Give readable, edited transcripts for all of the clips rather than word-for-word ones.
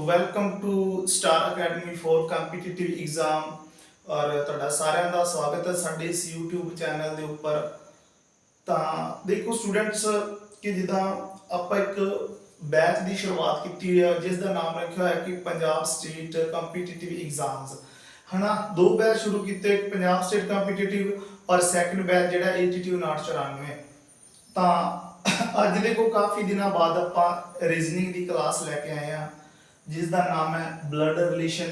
Welcome to Star Academy for competitive exam. ਔਰ ਤੁਹਾਡਾ ਸਾਰਿਆਂ ਦਾ ਸਵਾਗਤ ਹੈ ਸਾਡੇ ਇਸ YouTube ਚੈਨਲ ਦੇ ਉੱਪਰ। ਤਾਂ ਦੇਖੋ ਸਟੂਡੈਂਟਸ, ਕਿ ਜਿੱਦਾਂ ਆਪਾਂ ਇੱਕ ਬੈਚ ਦੀ ਸ਼ੁਰੂਆਤ ਕੀਤੀ ਹੋਈ ਹੈ ਜਿਸ ਦਾ ਨਾਮ ਰੱਖਿਆ ਹੋਇਆ ਕਿ ਪੰਜਾਬ ਸਟੇਟ ਕੰਪੀਟੀਟਿਵ ਐਗਜ਼ਾਮਸ, ਹਨਾ। ਦੋ ਬੈਚ ਸ਼ੁਰੂ ਕੀਤੇ, ਪੰਜਾਬ ਸਟੇਟ ਕੰਪੀਟੀਟਿਵ ਔਰ ਸੈਕੰਡ ਬੈਚ ਜਿਹੜਾ ATTU 994। ਤਾਂ ਅੱਜ ਦੇਖੋ ਕਾਫੀ ਦਿਨਾਂ ਬਾਅਦ ਆਪਾਂ ਰੀਜ਼ਨਿੰਗ ਦੀ ਕਲਾਸ ਲੈ ਕੇ ਆਏ ਆ ਜਿਸ ਦਾ ਨਾਮ ਹੈ ਬਲੱਡ ਰਿਲੇਸ਼ਨ,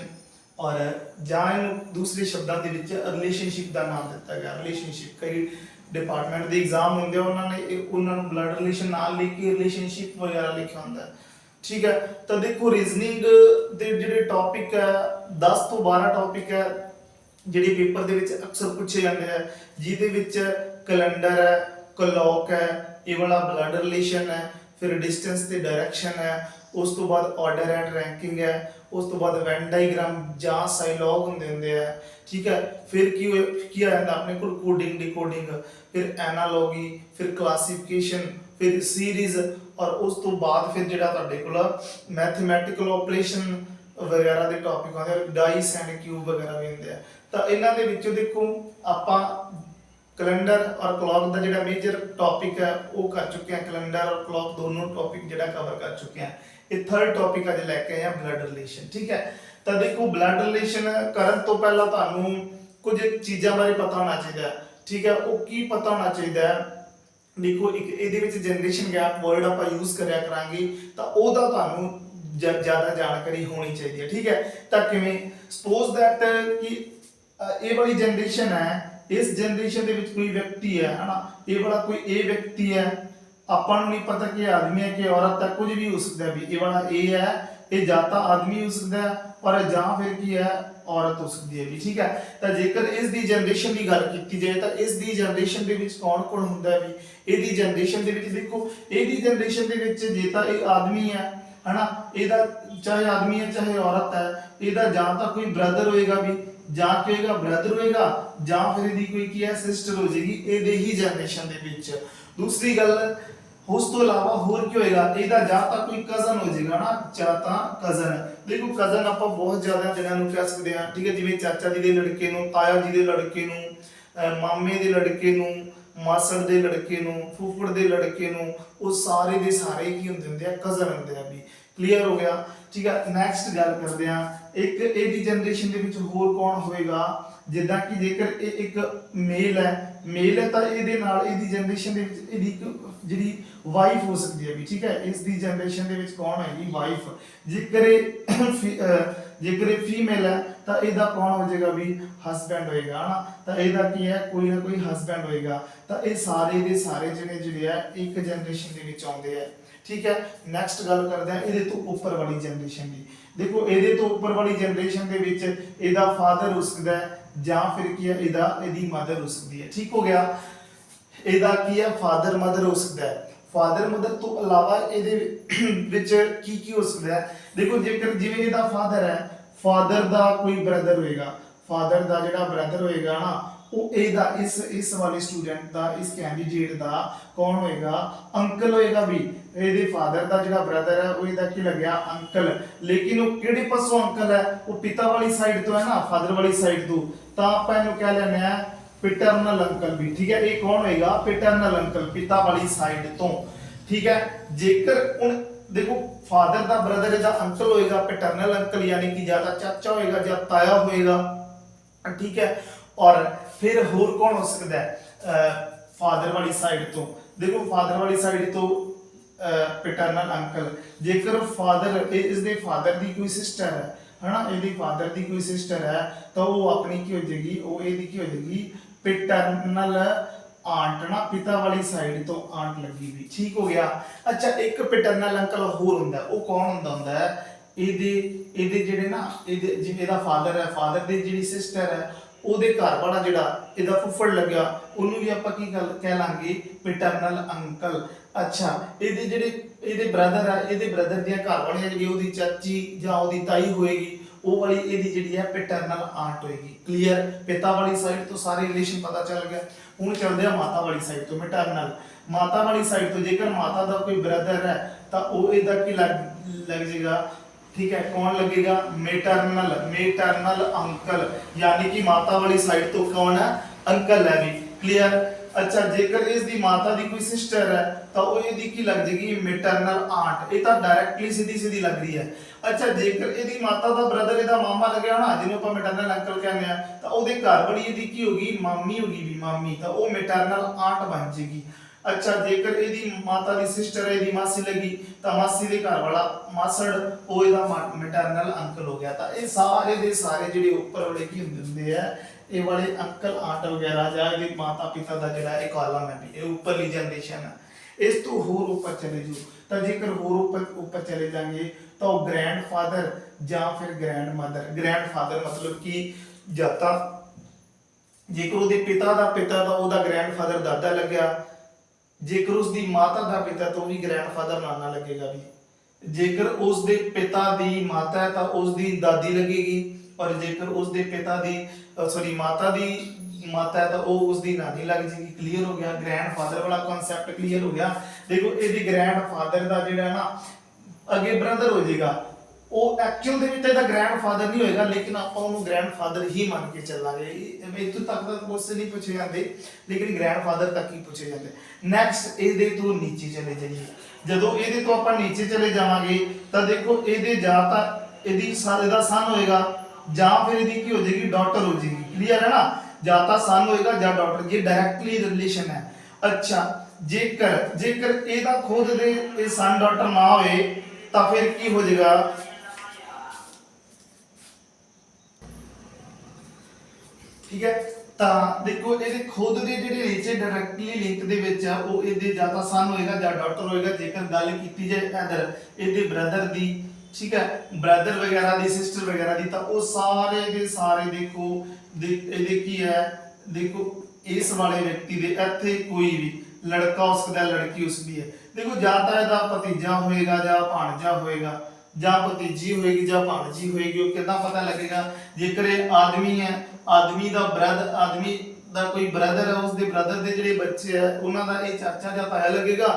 ਔਰ ਜਾਂ ਇਹਨੂੰ ਦੂਸਰੇ ਸ਼ਬਦਾਂ ਦੇ ਵਿੱਚ ਰਿਲੇਸ਼ਨਸ਼ਿਪ ਦਾ ਨਾਮ ਦਿੱਤਾ ਗਿਆ। ਰਿਲੇਸ਼ਨਸ਼ਿਪ ਕਈ ਡਿਪਾਰਟਮੈਂਟ ਦੇ ਐਗਜ਼ਾਮ ਹੁੰਦੇ ਆ, ਉਹਨਾਂ ਨੂੰ ਬਲੱਡ ਰਿਲੇਸ਼ਨ ਨਾਲ ਲਿਖ ਕੇ ਰਿਲੇਸ਼ਨਸ਼ਿਪ ਵਗੈਰਾ ਲਿਖਿਆ ਹੁੰਦਾ ਹੈ, ਠੀਕ ਹੈ। ਤਾਂ ਦੇਖੋ ਰੀਜ਼ਨਿੰਗ ਦੇ ਜਿਹੜੇ ਟੌਪਿਕ ਹੈ 10 ਤੋਂ 12 ਟੌਪਿਕ ਹੈ ਜਿਹੜੇ ਪੇਪਰ ਦੇ ਵਿੱਚ ਅਕਸਰ ਪੁੱਛੇ ਜਾਂਦੇ ਆ, ਜਿਹਦੇ ਵਿੱਚ ਕੈਲੰਡਰ ਹੈ, ਕਲੌਕ ਹੈ, ਇਹ ਵਾਲਾ ਬਲੱਡ ਰਿਲੇਸ਼ਨ ਹੈ, ਫਿਰ ਡਿਸਟੈਂਸ ਤੇ ਡਾਇਰੈਕਸ਼ਨ ਹੈ, ਉਸ ਤੋਂ ਬਾਅਦ ਆਰਡਰ ਐਂਡ ਰੈਂਕਿੰਗ ਹੈ, ਉਸ ਤੋਂ ਬਾਅਦ ਵੈਨ ਡਾਇਗ੍ਰਾਮ ਜਾਂ ਸਾਈਲੌਗ ਹੁੰਦੇ ਆ, ਠੀਕ ਹੈ। ਫਿਰ ਕੀ ਆ ਜਾਂਦਾ ਆਪਣੇ ਕੋਲ ਕੋਡਿੰਗ, ਡਿਕੋਡਿੰਗ, ਫਿਰ ਐਨਾਲੋਗੀ, ਫਿਰ ਕਲਾਸੀਫਿਕੇਸ਼ਨ, ਫਿਰ ਸੀਰੀਜ਼, ਔਰ ਉਸ ਤੋਂ ਬਾਅਦ ਫਿਰ ਜਿਹੜਾ ਤੁਹਾਡੇ ਕੋਲ ਮੈਥਮੈਟੀਕਲ ਆਪਰੇਸ਼ਨ ਵਗੈਰਾ ਦੇ ਟੌਪਿਕ ਆਉਂਦੇ, ਡਾਈਸ ਐਂਡ ਕਿਊਬ ਵਗੈਰਾ ਵੀ ਹੁੰਦੇ ਆ। ਤਾਂ ਇਹਨਾਂ ਦੇ ਵਿੱਚੋਂ ਦੇਖੋ ਆਪਾਂ ਕੈਲੰਡਰ ਔਰ ਕਲੌਕ ਦਾ ਜਿਹੜਾ ਮੇਜਰ ਟੌਪਿਕ ਹੈ ਉਹ ਕਰ ਚੁੱਕੇ ਹਾਂ। ਕੈਲੰਡਰ ਔਰ ਕਲੌਕ ਦੋਨੋਂ ਟੌਪਿਕ ਜਿਹੜਾ ਕਵਰ ਕਰ ਚੁੱਕੇ ਹਾਂ। ਇਹ ਥਰਡ ਟੌਪਿਕ ਅੱਜ ਲੈ ਕੇ ਆਏ ਹਾਂ ਬਲੱਡ ਰਿਲੇਸ਼ਨ, ਠੀਕ ਹੈ। ਤਾਂ ਦੇਖੋ ਬਲੱਡ ਰਿਲੇਸ਼ਨ ਕਰਨ ਤੋਂ ਪਹਿਲਾਂ ਤੁਹਾਨੂੰ ਕੁਝ ਚੀਜ਼ਾਂ ਬਾਰੇ ਪਤਾ ਹੋਣਾ ਚਾਹੀਦਾ ਹੈ, ਠੀਕ ਹੈ। ਉਹ ਕੀ ਪਤਾ ਹੋਣਾ ਚਾਹੀਦਾ ਹੈ? ਦੇਖੋ ਇੱਕ ਇਹਦੇ ਵਿੱਚ ਜਨਰੇਸ਼ਨ ਗੈਪ ਵਰਡ ਆਪਾਂ ਯੂਜ਼ ਕਰਿਆ ਕਰਾਂਗੇ, ਤਾਂ ਉਹਦਾ ਤੁਹਾਨੂੰ ਜ਼ਿਆਦਾ ਜਾਣਕਾਰੀ ਹੋਣੀ ਚਾਹੀਦੀ ਹੈ, ਠੀਕ ਹੈ। ਤਾਂ ਕਿਵੇਂ ਸਪੋਜ਼ ਦੈਟ ਕਿ ਇਹ ਵਾਲੀ ਜਨਰੇਸ਼ਨ ਹੈ, ਇਸ ਜਨਰੇਸ਼ਨ ਦੇ ਵਿੱਚ ਕੋਈ ਵਿਅਕਤੀ ਹੈ, ਹਨਾ, ਇਹ ਵਾਲਾ ਕੋਈ ਇਹ ਵਿਅਕਤੀ ਹੈ, ਆਪਾਂ ਨੂੰ ਨਹੀਂ ਪਤਾ ਕਿ ਆਦਮੀ ਹੈ ਕਿ ਔਰਤ ਹੈ, ਕੁਝ ਵੀ ਹੋ ਸਕਦਾ ਵੀ ਇਹ ਵਾਲਾ ਇਹ ਹੈ, ਇਹ ਜਾਂ ਤਾਂ ਆਦਮੀ ਹੋ ਸਕਦਾ ਹੈ ਪਰ ਜਾਂ ਫਿਰ ਕੀ ਹੈ ਔਰਤ ਹੋ ਸਕਦੀ ਹੈ ਵੀ, ਠੀਕ ਹੈ। ਤਾਂ ਜੇਕਰ ਇਸ ਦੀ ਜਨਰੇਸ਼ਨ ਦੀ ਗੱਲ ਕੀਤੀ ਜਾਏ ਤਾਂ ਇਸ ਦੀ ਜਨਰੇਸ਼ਨ ਦੇ ਵਿੱਚ ਕੌਣ ਕੌਣ ਹੁੰਦਾ ਵੀ? ਇਹਦੀ ਜਨਰੇਸ਼ਨ ਦੇ ਵਿੱਚ ਦੇਖੋ, ਇਹਦੀ ਜਨਰੇਸ਼ਨ ਦੇ ਵਿੱਚ ਜੇ ਤਾਂ ਇਹ ਆਦਮੀ ਹੈ, ਹਨਾ, ਇਹਦਾ ਚਾਹੇ ਆਦਮੀ ਹੈ ਚਾਹੇ ਔਰਤ ਹੈ, ਇਹਦਾ ਜਾਂ ਤਾਂ ਕੋਈ ਬ੍ਰਦਰ ਹੋਏਗਾ ਵੀ, ਜਾਂ ਕੀ ਹੋਏਗਾ ਬ੍ਰਦਰ ਹੋਏਗਾ, ਜਾਂ ਫਿਰ ਇਹਦੀ ਕੋਈ ਕੀ ਹੈ ਸਿਸਟਰ ਹੋ ਜਾਏਗੀ ਇਹਦੇ ਹੀ ਜਨਰੇਸ਼ਨ ਦੇ ਵਿੱਚ। ਦੂਸਰੀ ਗੱਲ, ਉਸ ਤੋਂ ਇਲਾਵਾ ਹੋਰ ਕੀ ਹੋਏਗਾ, ਇਹਦਾ ਜਾਂ ਤਾਂ ਕੋਈ ਕਜ਼ਨ ਹੋ ਜਾਏਗਾ ਨਾ, ਜਾਂ ਤਾਂ ਕਜ਼ਨ। ਦੇਖੋ ਕਜ਼ਨ ਆਪਾਂ ਬਹੁਤ ਜ਼ਿਆਦਾ ਜਗ੍ਹਾ ਨੂੰ ਕਹਿ ਸਕਦੇ ਹਾਂ, ਠੀਕ ਹੈ। ਜਿਵੇਂ ਚਾਚਾ ਜੀ ਦੇ ਲੜਕੇ ਨੂੰ, ਤਾਇਆ ਜੀ ਦੇ ਲੜਕੇ ਨੂੰ, ਮਾਮੇ ਦੇ ਲੜਕੇ ਨੂੰ, ਮਾਸੜ ਦੇ ਲੜਕੇ ਨੂੰ, ਫੁੱਫੜ ਦੇ ਲੜਕੇ ਨੂੰ, ਉਹ ਸਾਰੇ ਦੇ ਸਾਰੇ ਕੀ ਹੁੰਦੇ ਆ, ਕਜ਼ਨ ਹੁੰਦੇ ਆ ਵੀ। ਕਲੀਅਰ ਹੋ ਗਿਆ, ਠੀਕ ਹੈ। ਨੈਕਸਟ ਗੱਲ ਕਰਦੇ ਹਾਂ, ਇੱਕ ਇਹਦੀ ਜਨਰੇਸ਼ਨ ਦੇ ਵਿੱਚ ਹੋਰ ਕੌਣ ਹੋਏਗਾ? ਜਿੱਦਾਂ ਕਿ ਜੇਕਰ ਇਹ ਇੱਕ ਮੇਲ ਹੈ ਤਾਂ ਇਹਦੇ ਨਾਲ ਇਹਦੀ ਜਨਰੇਸ਼ਨ ਦੇ ਵਿੱਚ ਇਹਦੀ ਜਿਹੜੀ ਵਾਈਫ ਹੋ ਸਕਦੀ ਹੈ ਵੀ, ਠੀਕ ਹੈ। ਇਸ ਦੀ ਜਨਰੇਸ਼ਨ ਦੇ ਵਿੱਚ ਕੌਣ ਹੈਗੀ? ਵਾਈਫ। ਜੇਕਰ ਇਹ ਫੀਮੇਲ ਹੈ ਤਾਂ ਇਹਦਾ ਕੌਣ ਹੋ ਜਾਏਗਾ ਵੀ? ਹਸਬੈਂਡ ਹੋਏਗਾ, ਹਨਾ। ਤਾਂ ਇਹਦਾ ਕੀ ਹੈ, ਕੋਈ ਨਾ ਕੋਈ ਹਸਬੈਂਡ ਹੋਏਗਾ। ਤਾਂ ਇਹ ਸਾਰੇ ਦੇ ਸਾਰੇ ਜਿਹੜੇ ਆ ਇੱਕ ਜਨਰੇਸ਼ਨ ਦੇ ਵਿੱਚ ਆਉਂਦੇ ਆ, ਠੀਕ ਹੈ। ਨੈਕਸਟ ਗੱਲ ਕਰਦੇ ਹਾਂ ਇਹਦੇ ਤੋਂ ਉੱਪਰ ਵਾਲੀ ਜਨਰੇਸ਼ਨ ਦੀ। ਦੇਖੋ ਇਹਦੇ ਤੋਂ ਉੱਪਰ ਵਾਲੀ ਜਨਰੇਸ਼ਨ ਦੇ ਵਿੱਚ ਇਹਦਾ ਫਾਦਰ ਹੋ ਸਕਦਾ ਹੈ, ਜਾਂ ਫਿਰ ਕੀ ਹੈ ਇਹਦੀ ਮਦਰ ਹੋ ਸਕਦੀ ਹੈ, ਠੀਕ ਹੋ ਗਿਆ। ਇਹਦਾ ਕੀ ਹੈ ਫਾਦਰ ਮਦਰ ਹੋ ਸਕਦਾ ਹੈ। ਫਾਦਰ ਮਦਰ ਤੋਂ ਇਲਾਵਾ ਇਹਦੇ ਵਿੱਚ ਕੀ ਹੋ ਸਕਦਾ ਹੈ? ਦੇਖੋ ਜੇਕਰ ਜਿਵੇਂ ਇਹਦਾ ਫਾਦਰ ਹੈ, ਫਾਦਰ ਦਾ ਕੋਈ ਬ੍ਰਦਰ ਹੋਏਗਾ, ਫਾਦਰ ਦਾ ਜਿਹੜਾ ਬ੍ਰਦਰ ਹੋਏਗਾ ਨਾ, ਉਹ ਇਹਦਾ ਇਸ ਵਾਲੇ ਸਟੂਡੈਂਟ ਦਾ, ਇਸ ਕੈਂਡੀਡੇਟ ਦਾ ਕੌਣ ਹੋਏਗਾ? ਅੰਕਲ ਹੋਏਗਾ ਵੀ। ਇਹਦੇ ਫਾਦਰ ਦਾ ਜਿਹੜਾ ਬ੍ਰਦਰ ਹੈ ਉਹ ਇਹਦਾ ਕੀ ਲੱਗਿਆ? ਅੰਕਲ। ਲੇਕਿਨ ਉਹ ਕਿਹੜੇ ਪਾਸੋਂ ਅੰਕਲ ਹੈ? ਉਹ ਪਿਤਾ ਵਾਲੀ ਸਾਈਡ ਤੋਂ ਹੈ ਨਾ, ਫਾਦਰ ਵਾਲੀ ਸਾਈਡ ਤੋਂ। ਤਾਂ ਆਪਾਂ ਇਹਨੂੰ ਕਹਿ ਲੈਂਦੇ ਆ ਪੈਟਰਨਲ ਅੰਕਲ ਵੀ, ਠੀਕ ਹੈ। ਇਹ ਕੌਣ ਹੋਏਗਾ? ਪੈਟਰਨਲ ਅੰਕਲ, ਪਿਤਾ ਵਾਲੀ ਸਾਈਡ ਤੋਂ, ਠੀਕ ਹੈ। ਜੇਕਰ ਹੁਣ ਦੇਖੋ ਫਾਦਰ ਦਾ ਬ੍ਰਦਰ ਇਹਦਾ ਅੰਕਲ ਹੋਏਗਾ, ਪੈਟਰਨਲ ਅੰਕਲ, ਯਾਨੀ ਕਿ ਜਾਂ ਤਾਂ ਚਾਚਾ ਹੋਏਗਾ ਜਾਂ ਤਾਇਆ ਹੋਏਗਾ, ਠੀਕ ਹੈ। ਔਰ ਫਿਰ ਹੋਰ ਕੌਣ ਹੋ ਸਕਦਾ ਹੈ ਫਾਦਰ ਵਾਲੀ ਸਾਈਡ ਤੋਂ? ਦੇਖੋ ਫਾਦਰ ਵਾਲੀ ਸਾਈਡ ਤੋਂ ਪੈਟਰਨਲ ਅੰਕਲ। ਜੇਕਰ ਫਾਦਰ ਇਸ ਦੇ ਫਾਦਰ ਦੀ ਕੋਈ ਸਿਸਟਰ ਹੈ, ਹਨਾ, ਇਹਦੀ ਫਾਦਰ ਦੀ ਕੋਈ ਸਿਸਟਰ ਹੈ, ਤਾਂ ਉਹ ਆਪਣੀ ਕੀ ਹੋ ਜਾਏਗੀ? ਉਹ ਇਹਦੀ ਕੀ ਹੋ ਜਾਏਗੀ? ਪੈਟਰਨਲ ਆਂਟ, ਨਾ, ਪਿਤਾ ਵਾਲੀ ਸਾਈਡ ਤੋਂ ਆਂਟ ਲੱਗੀ ਵੀ, ਠੀਕ ਹੋ ਗਿਆ। ਅੱਛਾ, ਇੱਕ ਪੈਟਰਨਲ ਅੰਕਲ ਹੋਰ ਹੁੰਦਾ, ਉਹ ਕੌਣ ਹੁੰਦਾ ਹੈ? ਇਹਦੇ ਜਿਹੜੇ ਨਾ, ਜਿਵੇਂ ਇਹਦਾ ਫਾਦਰ ਹੈ, ਫਾਦਰ ਦੀ ਜਿਹੜੀ ਸਿਸਟਰ ਹੈ, ਉਹਦੇ ਘਰ ਵਾਲਾ ਜਿਹੜਾ ਇਹਦਾ ਫੁੱਫੜ ਲੱਗਿਆ, ਉਹਨੂੰ ਵੀ ਆਪਾਂ ਕੀ ਗੱਲ ਕਹਿ ਲਾਂਗੇ? ਪੈਟਰਨਲ ਅੰਕਲ। ਅੱਛਾ, ਇਹਦੇ ਬ੍ਰਦਰ ਹੈ, ਇਹਦੇ ਬ੍ਰਦਰ ਦੀਆਂ ਘਰ ਵਾਲੀਆਂ ਜਿਹੜੀ ਉਹਦੀ ਚਾਚੀ ਜਾਂ ਉਹਦੀ ਤਾਈ ਹੋਏਗੀ, ਉਹ ਵਾਲੀ ਇਹਦੀ ਜਿਹੜੀ ਹੈ ਪੈਟਰਨਲ ਆਂਟ ਹੋਏਗੀ। ਕਲੀਅਰ? ਪਿਤਾ ਵਾਲੀ ਸਾਈਡ ਤੋਂ ਸਾਰੇ ਰਿਲੇਸ਼ਨ ਪਤਾ ਚੱਲ ਗਿਆ। ਹੁਣ ਚੱਲਦੇ ਆ ਮਾਤਾ ਵਾਲੀ ਸਾਈਡ ਤੋਂ, ਮੈਟਰਨਲ। ਮਾਤਾ ਵਾਲੀ ਸਾਈਡ ਤੋਂ ਜੇਕਰ ਮਾਤਾ ਦਾ ਕੋਈ ਬ੍ਰਦਰ ਹੈ ਤਾਂ ਉਹ ਇਹਦਾ ਕੀ ਲੱਗ ਜਾਏਗਾ? ठीक है, कौन लगेगा? मेटरनल, मेटरनल अंकल, यानी कि माता वाली साइड तो कौन है? अंकल है भी। क्लियर? अच्छा, जेकर इस दी माता दी कोई सिस्टर है तो ਉਹ ਇਹਦੀ ਕੀ ਲੱਗ ਜੇਗੀ? Maternal aunt. ਇਹ ਤਾਂ ਡਾਇਰੈਕਟਲੀ ਸਿੱਧੀ ਸਿੱਧੀ ਲੱਗ ਰਹੀ ਹੈ। ਅੱਛਾ, ਜੇਕਰ ਇਹਦੀ ਮਾਤਾ ਦਾ ਬ੍ਰਦਰ ਇਹਦਾ ਮਾਮਾ ਲੱਗਿਆ ਨਾ, ਜਿਹਨੂੰ ਆਪਾਂ ਮੈਟਰਨਲ ਅੰਕਲ ਕਹਿੰਦੇ ਆ, ਤਾਂ ਉਹਦੇ ਘਰ ਵਾਲੀ ਇਹਦੀ ਕੀ ਹੋਗੀ? ਮਾਮੀ ਹੋਗੀ ਵੀ, ਮਾਮੀ। ਤਾਂ ਉਹ ਮੈਟਰਨਲ ਆਂਟ ਬਣ ਜੇਗੀ। अच्छा, जेकर ਇਹਦੀ ਮਾਤਾ ਦੀ ਸਿਸਟਰ ਹੈ, ਇਹਦੀ ਮਾਸੀ ਲੱਗੀ, ਤਾਂ ਮਾਸੀ ਦੇ ਘਰ ਵਾਲਾ ਮਾਸੜ ਉਹ ਇਹਦਾ ਮੈਟਰਨਲ ਅੰਕਲ ਹੋ ਗਿਆ। ਤਾਂ ਇਹ ਸਾਰੇ ਦੇ ਸਾਰੇ ਜਿਹੜੇ ਉੱਪਰ ਵਾਲੇ ਕੀ ਹੁੰਦੇ ਆ, ਇਹ ਵਾਲੇ ਅੰਕਲ ਆਂਟ ਵਗੈਰਾ ਜਾਂ ਇਹਦੇ ਮਾਤਾ ਪਿਤਾ ਦਾ ਜਿਹੜਾ ਇਹ ਕਾਲਮ ਹੈ ਵੀ, ਇਹ ਉੱਪਰਲੀ ਜਨਰੇਸ਼ਨ ਹੈ। ਇਸ ਤੋਂ ਹੋਰ ਉੱਪਰ ਚਲੇ ਜਾਓ ਤਾਂ ਜੇਕਰ ਹੋਰ ਉੱਪਰ ਚਲੇ ਜਾਵਾਂਗੇ ਤਾਂ ਉਹ ਗ੍ਰੈਂਡਫਾਦਰ ਜਾਂ ਫਿਰ ਗ੍ਰੈਂਡਮਦਰ। ਗ੍ਰੈਂਡਫਾਦਰ ਮਤਲਬ ਕਿ ਜਦ ਤੱਕ ਜੇਕਰ ਉਹਦੇ ਪਿਤਾ ਦਾ ਪਿਤਾ ਤਾਂ ਉਹਦਾ ਗ੍ਰੈਂਡਫਾਦਰ ਦਾਦਾ ਲੱਗਿਆ, जेकर उसकी माता का पिता तो भी ग्रैंडफादर नाना लगेगा भी, जेकर उसके पिता दी माता है तो उसकी दादी लगेगी, और जेकर उसके पिता दी सॉरी माता दी माता है तो वो उसकी नानी लग जाएगी। क्लियर हो गया? ग्रैंडफादर वाला कॉन्सेप्ट क्लियर हो गया। देखो ये ग्रैंडफादर का जो ना अगे ब्रदर हो जाएगा, वो एक्चुअल ਦੇ ਵਿੱਚ ਇਹਦਾ ਗ੍ਰੈਂਡਫਾਦਰ ਨਹੀਂ ਹੋਏਗਾ, ਲੇਕਿਨ ਆਪਾਂ ਉਹਨੂੰ ਗ੍ਰੈਂਡਫਾਦਰ ਹੀ ਮੰਨ ਕੇ ਚੱਲਾਂਗੇ। ਇੱਥੋਂ ਤੱਕ ਤਾਂ ਕੁਐਸਚਨ ਨਹੀਂ ਪੁੱਛੇ ਜਾਂਦੇ, ਲੇਕਿਨ ਗ੍ਰੈਂਡਫਾਦਰ ਤੱਕ ਹੀ ਪੁੱਛੇ ਜਾਂਦੇ। ਨੈਕਸਟ ਇਹਦੇ ਤੋਂ ਨੀਚੇ ਚਲੇ ਜਾਈਏ। ਜਦੋਂ ਇਹਦੇ ਤੋਂ ਆਪਾਂ ਨੀਚੇ ਚਲੇ ਜਾਵਾਂਗੇ ਤਾਂ ਦੇਖੋ ਇਹਦੇ ਜਾਂ ਤਾਂ ਇਹਦੀ ਇਹਦਾ ਸਨ ਹੋਏਗਾ ਜਾਂ ਫਿਰ ਇਹਦੀ ਕੀ ਹੋ ਜਾਏਗੀ? ਡਾਟਰ ਹੋ ਜਾਏਗੀ। ਕਲੀਅਰ ਹੈ ਨਾ? ਜਾਂ ਤਾਂ ਸਨ ਹੋਏਗਾ ਜਾਂ ਡਾਟਰ, ਇਹ ਡਾਇਰੈਕਟਲੀ ਰਿਲੇਸ਼ਨ ਹੈ। ਅੱਛਾ, ਜੇਕਰ ਇਹਦਾ ਖੁਦ ਦੇ ਇਹ ਸਨ ਡਾਟਰ ਨਾ ਹੋਏ ਤਾਂ ਫਿਰ ਕੀ ਹੋ ਜਾਏਗਾ? ठीक है, ਤਾਂ ਦੇਖੋ ਇਹਦੇ ਖੁਦ ਦੇ ਜਿਹੜੇ ਨੀਚੇ ਡਾਇਰੈਕਟਲੀ ਲਿੰਕ ਦੇ ਵਿੱਚ ਆ ਉਹ ਇਹਦੇ ਜਾਂ ਤਾਂ ਸਨ ਹੋਏਗਾ ਜਾਂ ਡਾਟਰ ਹੋਏਗਾ। ਜੇਕਰ ਗੱਲ ਕੀਤੀ ਜਾਏ ਇਧਰ ਇਹਦੇ ਬ੍ਰਦਰ ਦੀ, ਠੀਕ ਹੈ, ਬ੍ਰਦਰ ਵਗੈਰਾ ਦੀ, ਸਿਸਟਰ ਵਗੈਰਾ ਦੀ, ਤਾਂ ਉਹ ਸਾਰੇ ਦੇ ਸਾਰੇ ਦੇਖੋ ਇਹਦੇ ਕੀ ਹੈ? ਦੇਖੋ ਇਸ ਵਾਲੇ ਵਿਅਕਤੀ ਦੇ ਇੱਥੇ ਕੋਈ ਵੀ ਲੜਕਾ ਉਸਦਾ, ਲੜਕੀ ਉਸਦੀ ਹੈ। ਦੇਖੋ ਜਾਂ ਤਾਂ ਇਹਦਾ ਭਤੀਜਾ ਹੋਏਗਾ ਜਾਂ ਭਾਣਜਾ ਹੋਏਗਾ, ਜਾਂ ਭਤੀਜੀ ਹੋਏਗੀ ਜਾਂ ਭਾਣਜੀ ਹੋਏਗੀ। ਉਹ ਕਿੱਦਾਂ ਪਤਾ ਲੱਗੇਗਾ? ਜੇਕਰ ਇਹ ਆਦਮੀ ਹੈ, ਆਦਮੀ ਦਾ ਬ੍ਰਦਰ, ਆਦਮੀ ਦਾ ਕੋਈ ਬ੍ਰਦਰ ਹੈ, ਉਸਦੇ ਬ੍ਰਦਰ ਦੇ ਜਿਹੜੇ ਬੱਚੇ ਹੈ ਉਹਨਾਂ ਦਾ ਇਹ ਚਾਚਾ ਜਾਂ ਤਾਇਆ ਲੱਗੇਗਾ,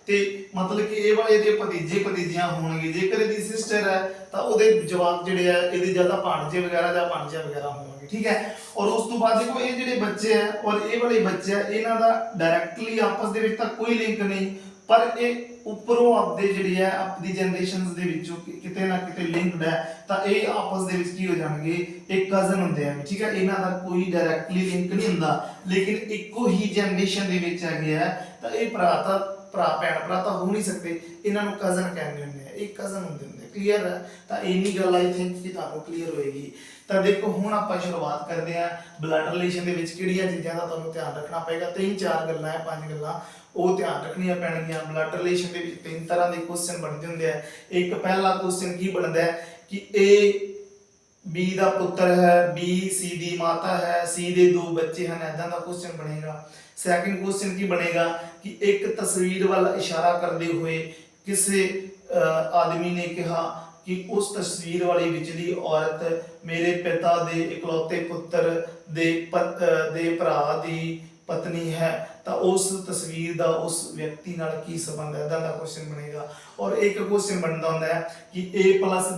ਤੇ ਮਤਲਬ ਕਿ ਇਹ ਵਾਲੇ ਦੇ ਭਤੀਜੇ ਭਤੀਜੀਆਂ ਹੋਣਗੇ। ਜੇਕਰ ਇਹਦੀ ਸਿਸਟਰ ਹੈ ਤਾਂ ਉਹਦੇ ਜਵਾਕ ਜਿਹੜੇ ਆ ਇਹਦੇ ਜ਼ਿਆਦਾ ਭਾਣਜੇ ਵਗੈਰਾ ਜਾਂ ਭਾਣਜਾ ਵਗੈਰਾ ਹੋਣਗੇ। ਠੀਕ ਹੈ, ਔਰ ਉਸ ਤੋਂ ਬਾਅਦ ਦੇਖੋ ਇਹ ਜਿਹੜੇ ਬੱਚੇ ਹੈ ਔਰ ਇਹ ਵਾਲੇ ਬੱਚੇ ਹੈ, ਇਹਨਾਂ ਦਾ ਡਾਇਰੈਕਟਲੀ ਆਪਸ ਦੇ ਵਿੱਚ ਤਾਂ ਕੋਈ ਲਿੰਕ ਨਹੀਂ, ਪਰ ਇਹ ਉੱਪਰੋਂ ਆਪਦੇ ਜਿਹੜੀ ਹੈ ਆਪਣੀ ਜਨਰੇਸ਼ਨਸ ਦੇ ਵਿੱਚੋਂ ਕਿਤੇ ਨਾ ਕਿਤੇ ਲਿੰਕਡ ਹੈ। ਤਾਂ ਇਹ ਆਪਸ ਦੇ ਵਿੱਚ ਕੀ ਹੋ ਜਾਣਗੇ? ਇੱਕ ਕਜ਼ਨ ਹੁੰਦੇ ਆ। ਠੀਕ ਹੈ, ਇਹਨਾਂ ਦਾ ਕੋਈ ਡਾਇਰੈਕਟਲੀ ਲਿੰਕ ਨਹੀਂ ਹੁੰਦਾ, ਲੇਕਿਨ ਇੱਕੋ ਹੀ ਜਨਰੇਸ਼ਨ ਦੇ ਵਿੱਚ ਹੈਗੇ ਆ। ਤਾਂ ਇਹ ਭਰਾ ਭੈਣ ਭਰਾ ਤਾਂ ਹੋ ਨਹੀਂ ਸਕਦੇ, ਇਹਨਾਂ ਨੂੰ ਕਜ਼ਨ ਕਹਿੰਦੇ ਹੁੰਦੇ ਆ, ਇਹ ਕਜ਼ਨ ਹੁੰਦੇ ਨੇ। ਕਲੀਅਰ ਹੈ? ਤਾਂ ਇੰਨੀ ਗੱਲ ਆਈ ਥਿੰਕ ਕਿ ਤੁਹਾਨੂੰ ਕਲੀਅਰ ਹੋਏਗੀ। ਤਾਂ ਦੇਖੋ ਹੁਣ ਆਪਾਂ ਸ਼ੁਰੂਆਤ ਕਰਦੇ ਹਾਂ ਬਲੱਡ ਰਿਲੇਸ਼ਨ ਦੇ ਵਿੱਚ ਕਿਹੜੀਆਂ ਚੀਜ਼ਾਂ ਦਾ ਤੁਹਾਨੂੰ ਧਿਆਨ ਰੱਖਣਾ ਪਏਗਾ। 3-4 ਗੱਲਾਂ ਹੈ, 5 ਗੱਲਾਂ ਉਹ ਧਿਆਨ ਰੱਖਣੀਆਂ ਪੈਣਗੀਆਂ। ਬਲੱਡ ਰਿਲੇਸ਼ਨ ਦੇ ਵਿੱਚ 3 ਤਰ੍ਹਾਂ ਦੇ ਕੁਐਸਚਨ ਬਣਦੇ ਹੁੰਦੇ ਆ। ਇੱਕ ਪਹਿਲਾ ਕੁਐਸਚਨ ਕੀ ਬਣਦਾ ਹੈ ਕਿ A B ਦਾ ਪੁੱਤਰ ਹੈ, B C ਦੀ ਮਾਤਾ ਹੈ, C ਦੇ 2 ਬੱਚੇ ਹਨ, ਐਦਾਂ ਦਾ ਕੁਐਸਚਨ ਬਣੇਗਾ। ਸੈਕਿੰਡ ਕੁਐਸਚਨ ਕੀ ਬਣੇਗਾ ਕਿ ਇੱਕ ਤਸਵੀਰ ਵੱਲ ਇਸ਼ਾਰਾ ਕਰਦੇ ਹੋਏ ਕਿਸੇ ਆਦਮੀ ਨੇ ਕਿਹਾ ਕਿ ਉਸ ਤਸਵੀਰ ਵਾਲੀ ਵਿਚਲੀ ਔਰਤ ਮੇਰੇ ਪਿਤਾ ਦੇ ਇਕਲੌਤੇ ਪੁੱਤਰ ਦੇ ਭਰਾ ਦੀ ਪਤਨੀ ਹੈ, ਤਾਂ ਉਸ ਤਸਵੀਰ ਦਾ ਉਸ ਵਿਅਕਤੀ ਨਾਲ ਕੀ ਸੰਬੰਧ ਹੈ? ਇਦਾਂ ਦਾ ਕੁਐਸਚਨ ਬਣੇਗਾ। ਔਰ ਇੱਕ ਕੁਐਸਚਨ ਬਣਦਾ ਹੁੰਦਾ ਹੈ ਕਿ A+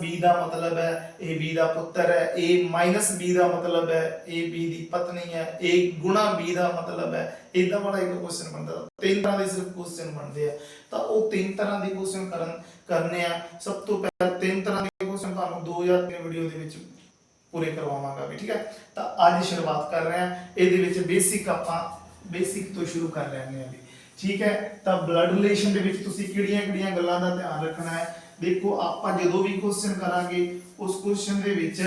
B ਦਾ ਮਤਲਬ ਹੈ A B ਦਾ ਪੁੱਤਰ ਹੈ, A- B ਦਾ ਮਤਲਬ ਹੈ A B ਦੀ ਪਤਨੀ ਹੈ, A × B ਦਾ ਮਤਲਬ ਹੈ। ਇਦਾਂ ਵਾਲਾ ਇੱਕ ਕੁਐਸਚਨ ਬਣਦਾ। 3 ਤਰ੍ਹਾਂ ਦੇ ਸਿਰਫ ਕੁਐਸਚਨ ਬਣਦੇ ਆ। ਤਾਂ ਉਹ 3 ਤਰ੍ਹਾਂ ਦੇ ਕੁਐਸਚਨ ਕਰਨੇ ਆ। ਸਭ ਤੋਂ ਪਹਿਲਾਂ 3 ਤਰ੍ਹਾਂ ਦੇ ਕੁਐਸਚਨ ਤੁਹਾਨੂੰ 2 ਜਾਂ 3 ਵੀਡੀਓ ਦੇ ਵਿੱਚ ਪੂਰੇ ਕਰਵਾਵਾਂਗਾ ਵੀ। ਠੀਕ ਹੈ, ਤਾਂ ਅੱਜ ਸ਼ੁਰੂਆਤ ਕਰ ਰਹੇ ਹਾਂ। ਇਹਦੇ ਵਿੱਚ ਬੇਸਿਕ ਤੋਂ ਸ਼ੁਰੂ ਕਰ ਲੈਣੇ ਆ ਵੀ। ਠੀਕ ਹੈ, ਤਾਂ ਬਲੱਡ ਰਿਲੇਸ਼ਨ ਦੇ ਵਿੱਚ ਤੁਸੀਂ ਕਿਹੜੀਆਂ ਗੱਲਾਂ ਦਾ ਧਿਆਨ ਰੱਖਣਾ ਹੈ? ਦੇਖੋ ਆਪਾਂ ਜਦੋਂ ਵੀ ਕੁਐਸਚਨ ਕਰਾਂਗੇ ਉਸ ਕੁਐਸਚਨ ਦੇ ਵਿੱਚ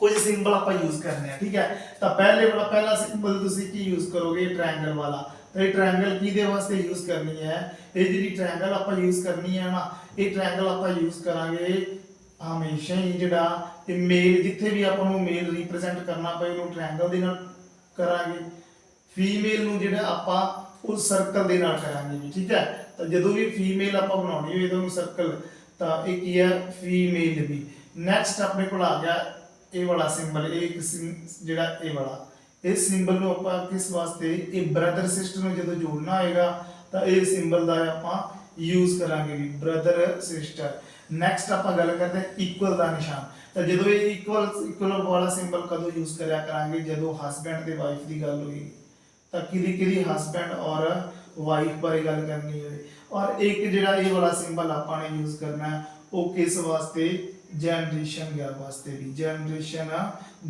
ਕੁਝ ਸਿੰਬਲ ਆਪਾਂ ਯੂਜ਼ ਕਰਨੇ ਆ। ਠੀਕ ਹੈ, ਤਾਂ ਪਹਿਲਾ ਸਿੰਬਲ ਤੁਸੀਂ ਕੀ ਯੂਜ਼ ਕਰੋਗੇ? ਟ੍ਰਾਇੰਗਲ ਵਾਲਾ। ਤਾਂ ਇਹ ਟ੍ਰਾਇੰਗਲ ਕਿਹਦੇ ਵਾਸਤੇ ਯੂਜ਼ ਕਰਨੀ ਹੈ? ਇਹ ਜਿਹੜੀ ਟ੍ਰਾਇੰਗਲ ਆਪਾਂ ਯੂਜ਼ ਕਰਨੀ ਹੈ ਨਾ, ਇਹ ਟ੍ਰਾਇੰਗਲ ਆਪਾਂ ਯੂਜ਼ ਕਰਾਂਗੇ ਹਮੇਸ਼ਾ ਹੀ ਜਿਹੜਾ ਇਹ ਮੇਲ, ਜਿੱਥੇ ਵੀ ਆਪਾਂ ਨੂੰ ਮੇਲ ਰਿਪਰੈਜ਼ੈਂਟ ਕਰਨਾ ਪਏ ਉਹਨੂੰ ਟ੍ਰਾਇੰਗਲ ਦੇ ਨਾਲ ਕਰਾਂਗੇ। ਫੀਮੇਲ ਨੂੰ ਜਿਹੜਾ ਆਪਾਂ ਉਸ ਸਰਕਲ ਦੇ ਨਾਲ ਕਰਾਂਗੇ ਵੀ। ਠੀਕ ਹੈ, ਤਾਂ ਜਦੋਂ ਵੀ ਫੀਮੇਲ ਆਪਾਂ ਬਣਾਉਣੀ ਹੋਵੇ ਤਾਂ ਉਹਨੂੰ ਸਰਕਲ, ਤਾਂ ਇਹ ਕੀ ਹੈ? ਫੀਮੇਲ ਵੀ। ਨੈਕਸਟ ਆਪਣੇ ਕੋਲ ਆ ਗਿਆ ਇਹ ਵਾਲਾ ਸਿੰਬਲ। ਇਹ ਜਿਹੜਾ ਇਹ ਵਾਲਾ ਇਸ ਸਿੰਬਲ ਨੂੰ ਆਪਾਂ ਕਿਸ ਵਾਸਤੇ? ਇਹ ਬ੍ਰਦਰ ਸਿਸਟਰ ਨੂੰ ਜਦੋਂ ਜੋੜਨਾ ਹੋਏਗਾ ਤਾਂ ਇਹ ਸਿੰਬਲ ਦਾ ਆਪਾਂ ਯੂਜ਼ ਕਰਾਂਗੇ ਵੀ, ਬ੍ਰਦਰ ਸਿਸਟਰ। ਨੈਕਸਟ ਆਪਾਂ ਗੱਲ ਕਰਦੇ ਹਾਂ ਇਕੁਅਲ ਦਾ ਨਿਸ਼ਾਨ। ਤਾਂ ਜਦੋਂ ਇਹ ਇਕੁਅਲ ਵਾਲਾ ਸਿੰਬਲ ਕਦੋਂ ਯੂਜ਼ ਕਰਿਆ ਕਰਾਂਗੇ, ਜਦੋਂ ਹਸਬੈਂਡ ਤੇ ਵਾਈਫ ਦੀ ਗੱਲ ਹੋਈ, ਤਾਂ ਕਿਹਦੀ ਹਸਬੈਂਡ ਔਰ ਵਾਈਫ ਬਾਰੇ ਗੱਲ ਕਰਨੀ ਹੋਵੇ। ਔਰ ਇੱਕ ਜਿਹੜਾ ਇਹ ਵਾਲਾ ਸਿੰਬਲ ਆਪਾਂ ਨੇ ਯੂਜ਼ ਕਰਨਾ ਹੈ ਉਹ ਕਿਸ ਵਾਸਤੇ, ਜਨਰੇਸ਼ਨ ਗੈਪ ਵਾਸਤੇ ਵੀ, ਜਨਰੇਸ਼ਨ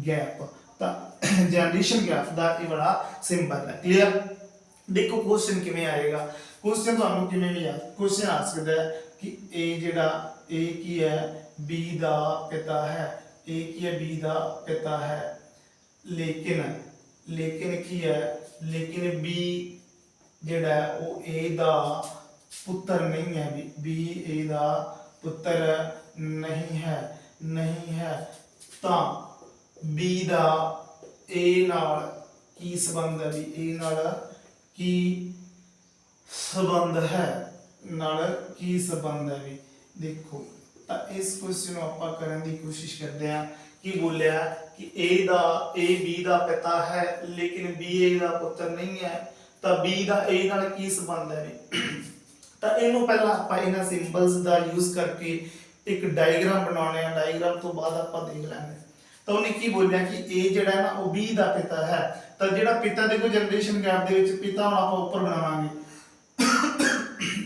ਗੈਪ। ਤਾਂ ਜਨਰੇਸ਼ਨ ਗੈਪ ਦਾ ਇਹ ਵਾਲਾ ਸਿੰਬਲ ਹੈ। ਕਲੀਅਰ। ਦੇਖੋ क्वेश्चन किवें आएगा, क्वेश्चन ਤੁਹਾਨੂੰ ਕਿਵੇਂ ਵੀ ਆ, क्वेश्चन आ सकता है कि ए ਜਿਹੜਾ A की है B ਦਾ ਪਿਤਾ ਹੈ, A की है B ਦਾ ਪਿਤਾ ਹੈ, लेकिन की है, लेकिन B ਜਿਹੜਾ ਉਹ A ਦਾ ਪੁੱਤਰ नहीं है, B A ਦਾ ਪੁੱਤਰ नहीं है। ਤਾਂ B ਦਾ A ਨਾਲ ਕੀ ਸੰਬੰਧ ਹੈ, A ਨਾਲ ਕੀ ਸੰਬੰਧ ਹੈ, भी देखो। ਤਾਂ ਇਸ ਕੁਐਸਚਨ ਨੂੰ ਆਪਾਂ ਕਰਨ ਦੀ ਕੋਸ਼ਿਸ਼ ਕਰਦੇ ਹਾਂ। ਕੀ ਬੋਲਿਆ ਕਿ A B ਦਾ ਪਿਤਾ ਹੈ ਲੇਕਿਨ B A ਦਾ ਪੁੱਤਰ ਨਹੀਂ ਹੈ, ਤਾਂ B ਦਾ A ਨਾਲ ਕੀ ਸੰਬੰਧ ਹੈ ਵੀ। ਤਾਂ ਇਹਨੂੰ ਪਹਿਲਾਂ ਆਪਾਂ ਇਹਨਾਂ ਸਿੰਬਲਸ ਦਾ ਯੂਜ਼ ਕਰਕੇ ਇੱਕ ਡਾਇਗਰਾਮ ਬਣਾਉਣੇ ਆ, ਡਾਇਗਰਾਮ ਤੋਂ ਬਾਅਦ ਆਪਾਂ ਦੇਖ ਲਾਂਗੇ। ਤਾਂ ਉਹਨੇ ਕੀ ਬੋਲਿਆ ਕਿ A ਜਿਹੜਾ ਹੈ ਨਾ ਉਹ B ਦਾ ਪਿਤਾ ਹੈ। ਤਾਂ ਜਿਹੜਾ ਪਿਤਾ ਦੇਖੋ ਜਨਰੇਸ਼ਨ ਗੈਪ ਦੇ ਵਿੱਚ ਪਿਤਾ ਹੁਣ ਆਪਾਂ ਉੱਪਰ ਬਣਾਵਾਂਗੇ,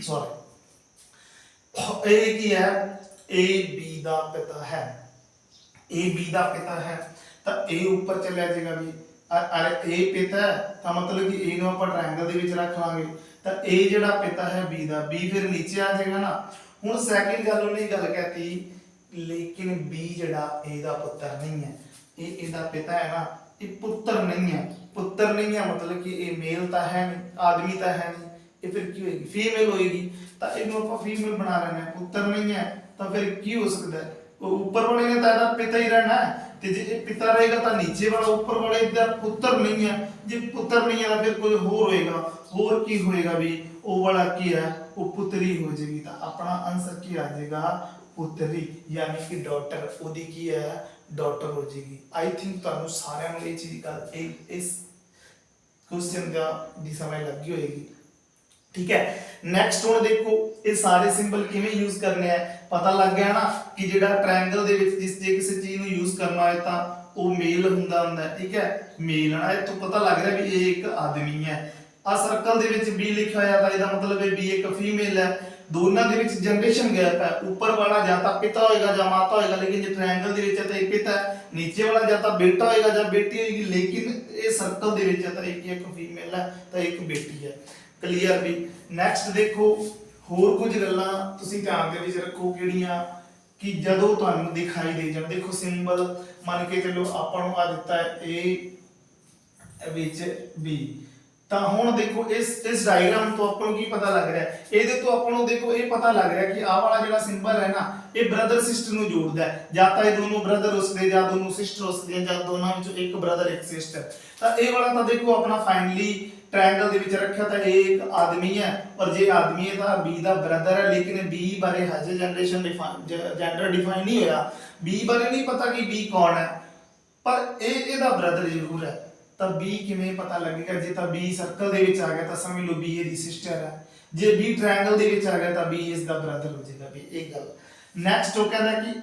ਸੌਰੀ A ਕੀ ਹੈ, A B ਦਾ ਪਿਤਾ ਹੈ, A B ਦਾ ਪਿਤਾ ਹੈ। ਤਾਂ A ਉੱਪਰ ਚਲਿਆ ਜਾਏਗਾ ਵੀ, ਅਰੇ A ਪਿਤਾ ਹੈ ਤਾਂ ਮਤਲਬ ਕਿ A ਨੂੰ ਆਪਾਂ ਟ੍ਰਾਇੰਗਲ ਦੇ ਵਿੱਚ ਰੱਖ ਲਾਂਗੇ। ਤਾਂ A ਜਿਹੜਾ ਪਿਤਾ ਹੈ B ਦਾ, B ਫਿਰ ਨੀਚੇ ਆ ਜਾਏਗਾ ਨਾ। ਹੁਣ ਸੈਕਿੰਡ ਗੱਲ ਉਹਨੇ ਗੱਲ ਕਹਿਤੀ ਲੇਕਿਨ B ਜਿਹੜਾ A ਦਾ ਪੁੱਤਰ ਨਹੀਂ ਹੈ, ਇਹ ਇਹਦਾ ਪਿਤਾ ਹੈ ਨਾ, ਇਹ ਪੁੱਤਰ ਨਹੀਂ ਹੈ। ਪੁੱਤਰ ਨਹੀਂ ਹੈ मतलब कि ਇਹ ਮੇਲ ਤਾਂ ਹੈ ਨਹੀਂ, ਆਦਮੀ ਤਾਂ ਹੈ ਨਹੀਂ, ਇਹ ਫਿਰ ਕੀ ਹੋਏਗੀ, ਫੀਮੇਲ ਹੋਏਗੀ। ਤਾਂ ਇਹਨੂੰ ਆਪਾਂ ਫੀਮੇਲ ਬਣਾ ਲੈਣਾ ਹੈ, ਪੁੱਤਰ ਨਹੀਂ ਹੈ ਤਾਂ ਫਿਰ ਕੀ ਹੋ ਸਕਦਾ ਹੈ, ਉਹ ਉੱਪਰ ਵਾਲੇ ਨੇ ਤਾਂ ਇਹਦਾ ਪਿਤਾ ਹੀ ਰਹਿਣਾ ਹੈ। ਤੇ ਜੇ ਇਹ ਪਿਤਾ ਰਹੇਗਾ ਤਾਂ ਨੀਚੇ ਵਾਲਾ ਉੱਪਰ ਵਾਲੇ ਦਾ ਪੁੱਤਰ ਨਹੀਂ ਹੈ। ਜੇ ਪੁੱਤਰ ਨਹੀਂ ਹੈ ਤਾਂ ਫਿਰ ਕੋਈ ਹੋਰ ਹੋਏਗਾ, ਹੋਰ ਕੀ ਹੋਏਗਾ ਵੀ, ਉਹ ਵਾਲਾ ਕੀ ਹੈ, ਉਹ ਪੁੱਤਰੀ ਹੋ ਜਾਏਗੀ। ਤਾਂ ਆਪਣਾ ਆਨਸਰ ਕੀ ਆ ਜਾਏਗਾ, ਪੁੱਤਰੀ, यानी कि डॉटर, ਉਹਦੀ ਕੀ ਹੈ, ਡਾਟਰ ਹੋ ਜਾਏਗੀ। ਆਈ ਥਿੰਕ ਤੁਹਾਨੂੰ ਸਾਰਿਆਂ ਨੂੰ ਇਹ ਚੀਜ਼ ਗੱਲ ਇਸ ਕੁਐਸਚਨ ਦੀ ਸਮਝ ਲੱਗੀ ਹੋਏਗੀ। ਠੀਕ ਹੈ। ਨੈਕਸਟ ਹੁਣ ਦੇਖੋ ਇਹ ਸਾਰੇ ਸਿੰਬਲ ਕਿਵੇਂ ਯੂਜ਼ ਕਰਨੇ ਆ, ਪਤਾ ਲੱਗ ਗਿਆ ਨਾ ਕਿ ਜਿਹੜਾ ਟ੍ਰਾਇੰਗਲ ਦੇ ਵਿੱਚ ਜੇ ਕਿਸੇ ਚੀਜ਼ ਨੂੰ ਯੂਜ਼ ਕਰਨਾ ਹੈ ਤਾਂ ਉਹ ਮੇਲ ਹੁੰਦਾ ਹੈ। ਠੀਕ ਹੈ, ਮੇਲ ਹੈ। ਇਹ ਤੋਂ ਪਤਾ ਲੱਗ ਰਿਹਾ ਵੀ ਇਹ ਇੱਕ ਆਦਮੀ ਹੈ। ਆ ਸਰਕਲ ਦੇ ਵਿੱਚ B ਲਿਖਿਆ ਹੋਇਆ ਤਾਂ ਇਹਦਾ ਮਤਲਬ ਹੈ B ਇੱਕ ਫੀਮੇਲ ਹੈ। ਦੋਨਾਂ ਦੇ ਵਿੱਚ ਜਨਰੇਸ਼ਨ ਗੈਪ ਹੈ, ਉੱਪਰ ਵਾਲਾ ਜਾਂ ਤਾਂ ਪਿਤਾ ਹੋਏਗਾ ਜਾਂ ਮਾਤਾ ਹੋਏਗਾ, ਲੇਕਿਨ ਜੇ ਟ੍ਰਾਇੰਗਲ ਦੇ ਵਿੱਚ ਹੈ ਤਾਂ ਇਹ ਪਿਤਾ ਹੈ, ਨੀਚੇ ਵਾਲਾ ਜਾਂ ਤਾਂ ਬੇਟਾ ਹੋਏਗਾ ਜਾਂ ਬੇਟੀ ਹੋਏਗੀ, ਲੇਕਿਨ ਇਹ ਸਰਕਲ ਦੇ ਵਿੱਚ ਹੈ ਤਾਂ ਇੱਕ ਫੀਮੇਲ ਹੈ ਤਾਂ ਇੱਕ ਬੇਟੀ ਹੈ। ਕਲੀਅਰ ਵੀ। ਨੈਕਸਟ ਦੇਖੋ ਹੋਰ ਕੁਝ ਗੱਲਾਂ ਤੁਸੀਂ ਧਿਆਨ ਦੇ ਵਿੱਚ ਰੱਖੋ ਕਿਹੜੀਆਂ, ਕਿ ਜਦੋਂ ਤੁਹਾਨੂੰ ਦਿਖਾਈ ਦੇ ਜਾਣ, ਦੇਖੋ ਸਿੰਬਲ ਮੰਨ ਕੇ ਚੱਲੋ ਆਪਾਂ ਨੂੰ ਆ ਦਿੱਤਾ ਹੈ A ਵਿੱਚ B। ਤਾਂ ਹੁਣ ਦੇਖੋ ਇਸ ਡਾਇਗਰਾਮ ਤੋਂ ਆਪਾਂ ਨੂੰ ਕੀ ਪਤਾ ਲੱਗ ਰਿਹਾ, ਇਹਦੇ ਤੋਂ ਆਪਾਂ ਨੂੰ ਦੇਖੋ ਇਹ ਪਤਾ ਲੱਗ ਰਿਹਾ ਕਿ ਆਹ ਵਾਲਾ ਜਿਹੜਾ ਸਿੰਬਲ ਹੈ ਨਾ ਇਹ ਬ੍ਰਦਰ ਸਿਸਟਰ ਨੂੰ ਜੋੜਦਾ ਹੈ, ਜਾਂ ਤਾਂ ਇਹ ਦੋਨੋਂ ਬ੍ਰਦਰ ਉਸਦੇ ਜਾਂ ਦੋਨੋਂ ਸਿਸਟਰ ਉਸਦੇ ਜਾਂ ਦੋਨਾਂ ਵਿੱਚੋਂ ਇੱਕ ਬ੍ਰਦਰ ਇੱਕ ਸਿਸਟਰ। ਤਾਂ ਇਹ ਵਾਲਾ ਤਾਂ ਦੇਖੋ ਆਪਣਾ ਫਾਈਨਲੀ ट्रायंगल ਦੇ ਵਿੱਚ ਰੱਖਿਆ ਤਾਂ ਇਹ ਇੱਕ ਆਦਮੀ ਹੈ, ਔਰ ਜੇ ਆਦਮੀ ਹੈ ਤਾਂ B ਦਾ ਬ੍ਰਦਰ ਹੈ, ਲੇਕਿਨ B ਬਾਰੇ ਹਜੇ ਜੈਂਡਰ ਡਿਫਾਈਨ ਨਹੀਂ ਹੋਇਆ। B ਬਾਰੇ ਨਹੀਂ ਪਤਾ ਕਿ B ਕੌਣ ਹੈ, ਪਰ ਇਹਦਾ ਬ੍ਰਦਰ ਜ਼ਰੂਰ ਹੈ। ਤਾਂ B ਕਿਵੇਂ ਪਤਾ ਲੱਗੇਗਾ, ਜੇ ਤਾਂ B ਸਰਕਲ ਦੇ ਵਿੱਚ ਆ ਗਿਆ ਤਾਂ ਸਮਝ ਲਓ B ਇਹਦੀ ਸਿਸਟਰ ਹੈ, ਜੇ B ਟ੍ਰਾਇੰਗਲ ਦੇ ਵਿੱਚ ਆ ਗਿਆ ਤਾਂ B ਇਸ ਦਾ ਬ੍ਰਦਰ ਹੋ ਜਾਏਗਾ। ਵੀ ਇਹ ਗੱਲ। ਨੈਕਸਟ ਉਹ ਕਹਿੰਦਾ ਕਿ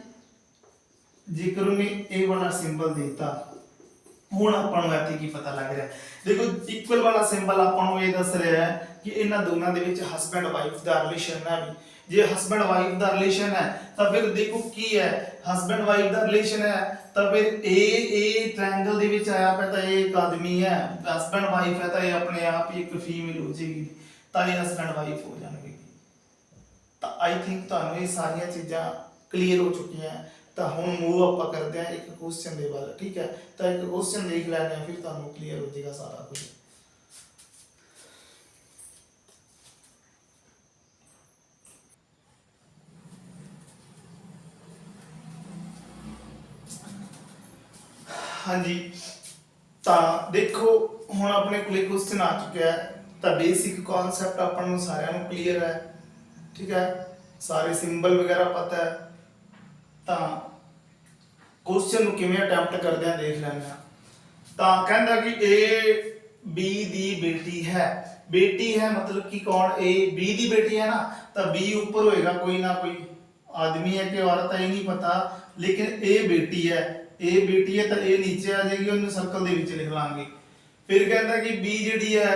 ਜੇਕਰ ਉਹਨੇ ਇਹ ਵਾਲਾ ਸਿੰਬਲ ਦੇਤਾ, ਹੁਣ ਆਪਾਂ ਨੂੰ ਇੱਥੇ ਕੀ ਪਤਾ ਲੱਗ ਰਿਹਾ, ਦੇਖੋ ਇਕੁਅਲ ਵਾਲਾ ਸਿੰਬਲ ਆਪਾਂ ਨੂੰ ਇਹ ਦੱਸ ਰਿਹਾ ਹੈ ਕਿ ਇਹਨਾਂ ਦੋਨਾਂ ਦੇ ਵਿੱਚ ਹਸਬੈਂਡ ਵਾਈਫ ਦਾ ਰਿਲੇਸ਼ਨ ਹੈ। ਵੀ ਜੇ ਹਸਬੈਂਡ ਵਾਈਫ ਦਾ ਰਿਲੇਸ਼ਨ ਹੈ ਤਾਂ ਫਿਰ ਦੇਖੋ ਕੀ ਹੈ, ਹਸਬੈਂਡ ਵਾਈਫ ਦਾ ਰਿਲੇਸ਼ਨ ਹੈ ਤਾਂ ਫਿਰ ਇਹ ਟ੍ਰਾਇੰਗਲ ਦੇ ਵਿੱਚ ਆਇਆ ਪਿਆ ਤਾਂ ਇਹ ਇੱਕ ਆਦਮੀ ਹੈ, ਹਸਬੈਂਡ ਵਾਈਫ ਹੈ ਤਾਂ ਇਹ ਆਪਣੇ ਆਪ ਹੀ ਇੱਕ ਫੀਮੇਲ ਹੋ ਜਾਏਗੀ, ਤਾਂ ਇਹ ਹਸਬੈਂਡ ਵਾਈਫ ਹੋ ਜਾਣਗੇ। ਤਾਂ ਆਈ ਥਿੰਕ ਤੁਹਾਨੂੰ ਇਹ ਸਾਰੀਆਂ ਚੀਜ਼ਾਂ ਕਲੀਅਰ ਹੋ ਚੁੱਕੀਆਂ। ਤਾਂ ਹੁਣ ਮੂਵ ਆਪਾਂ ਕਰਦੇ ਹਾਂ ਇੱਕ ਕੁਐਸਚਨ ਦੇ ਵੱਲ। ਠੀਕ ਹੈ, ਤਾਂ ਇੱਕ ਕੁਐਸਚਨ ਦੇਖ ਲੈਂਦੇ ਹਾਂ, ਫਿਰ ਤੁਹਾਨੂੰ ਕਲੀਅਰ ਹੋ ਜਾਏਗਾ ਸਾਰਾ ਕੁਝ। ਹਾਂਜੀ, ਤਾਂ ਦੇਖੋ ਹੁਣ ਆਪਣੇ ਕੋਲ ਕੁਐਸਚਨ ਆ ਚੁੱਕਿਆ ਹੈ, ਤਾਂ ਬੇਸਿਕ ਕਨਸੈਪਟ ਆਪਾਂ ਨੂੰ ਸਾਰਿਆਂ ਨੂੰ ਕਲੀਅਰ ਹੈ। ਠੀਕ ਹੈ, ਸਾਰੇ ਸਿੰਬਲ ਵਗੈਰਾ ਪਤਾ ਹੈ। ਤਾਂ क्वेश्चन ਨੂੰ ਕਿਵੇਂ ਅਟੈਂਪਟ ਕਰਦੇ ਆ ਦੇਖ ਲੈਂਦੇ ਆ। ਤਾਂ ਕਹਿੰਦਾ ਕਿ A B ਦੀ ਬੇਟੀ ਹੈ, ਬੇਟੀ ਹੈ ਮਤਲਬ ਕਿ ਕੌਣ, A B ਦੀ ਬੇਟੀ ਹੈ ਨਾ, ਤਾਂ B ਉੱਪਰ ਹੋਏਗਾ ਕੋਈ ਨਾ ਕੋਈ आदमी है कि औरत है ये नहीं पता, लेकिन ए बेटी है, ए बेटी है तो ए नीचे आ जाएगी, उन्हें सर्कल ਦੇ ਵਿੱਚ ਲਿਖ ਲਾਂਗੇ। फिर कहता कि बी ਜਿਹੜੀ है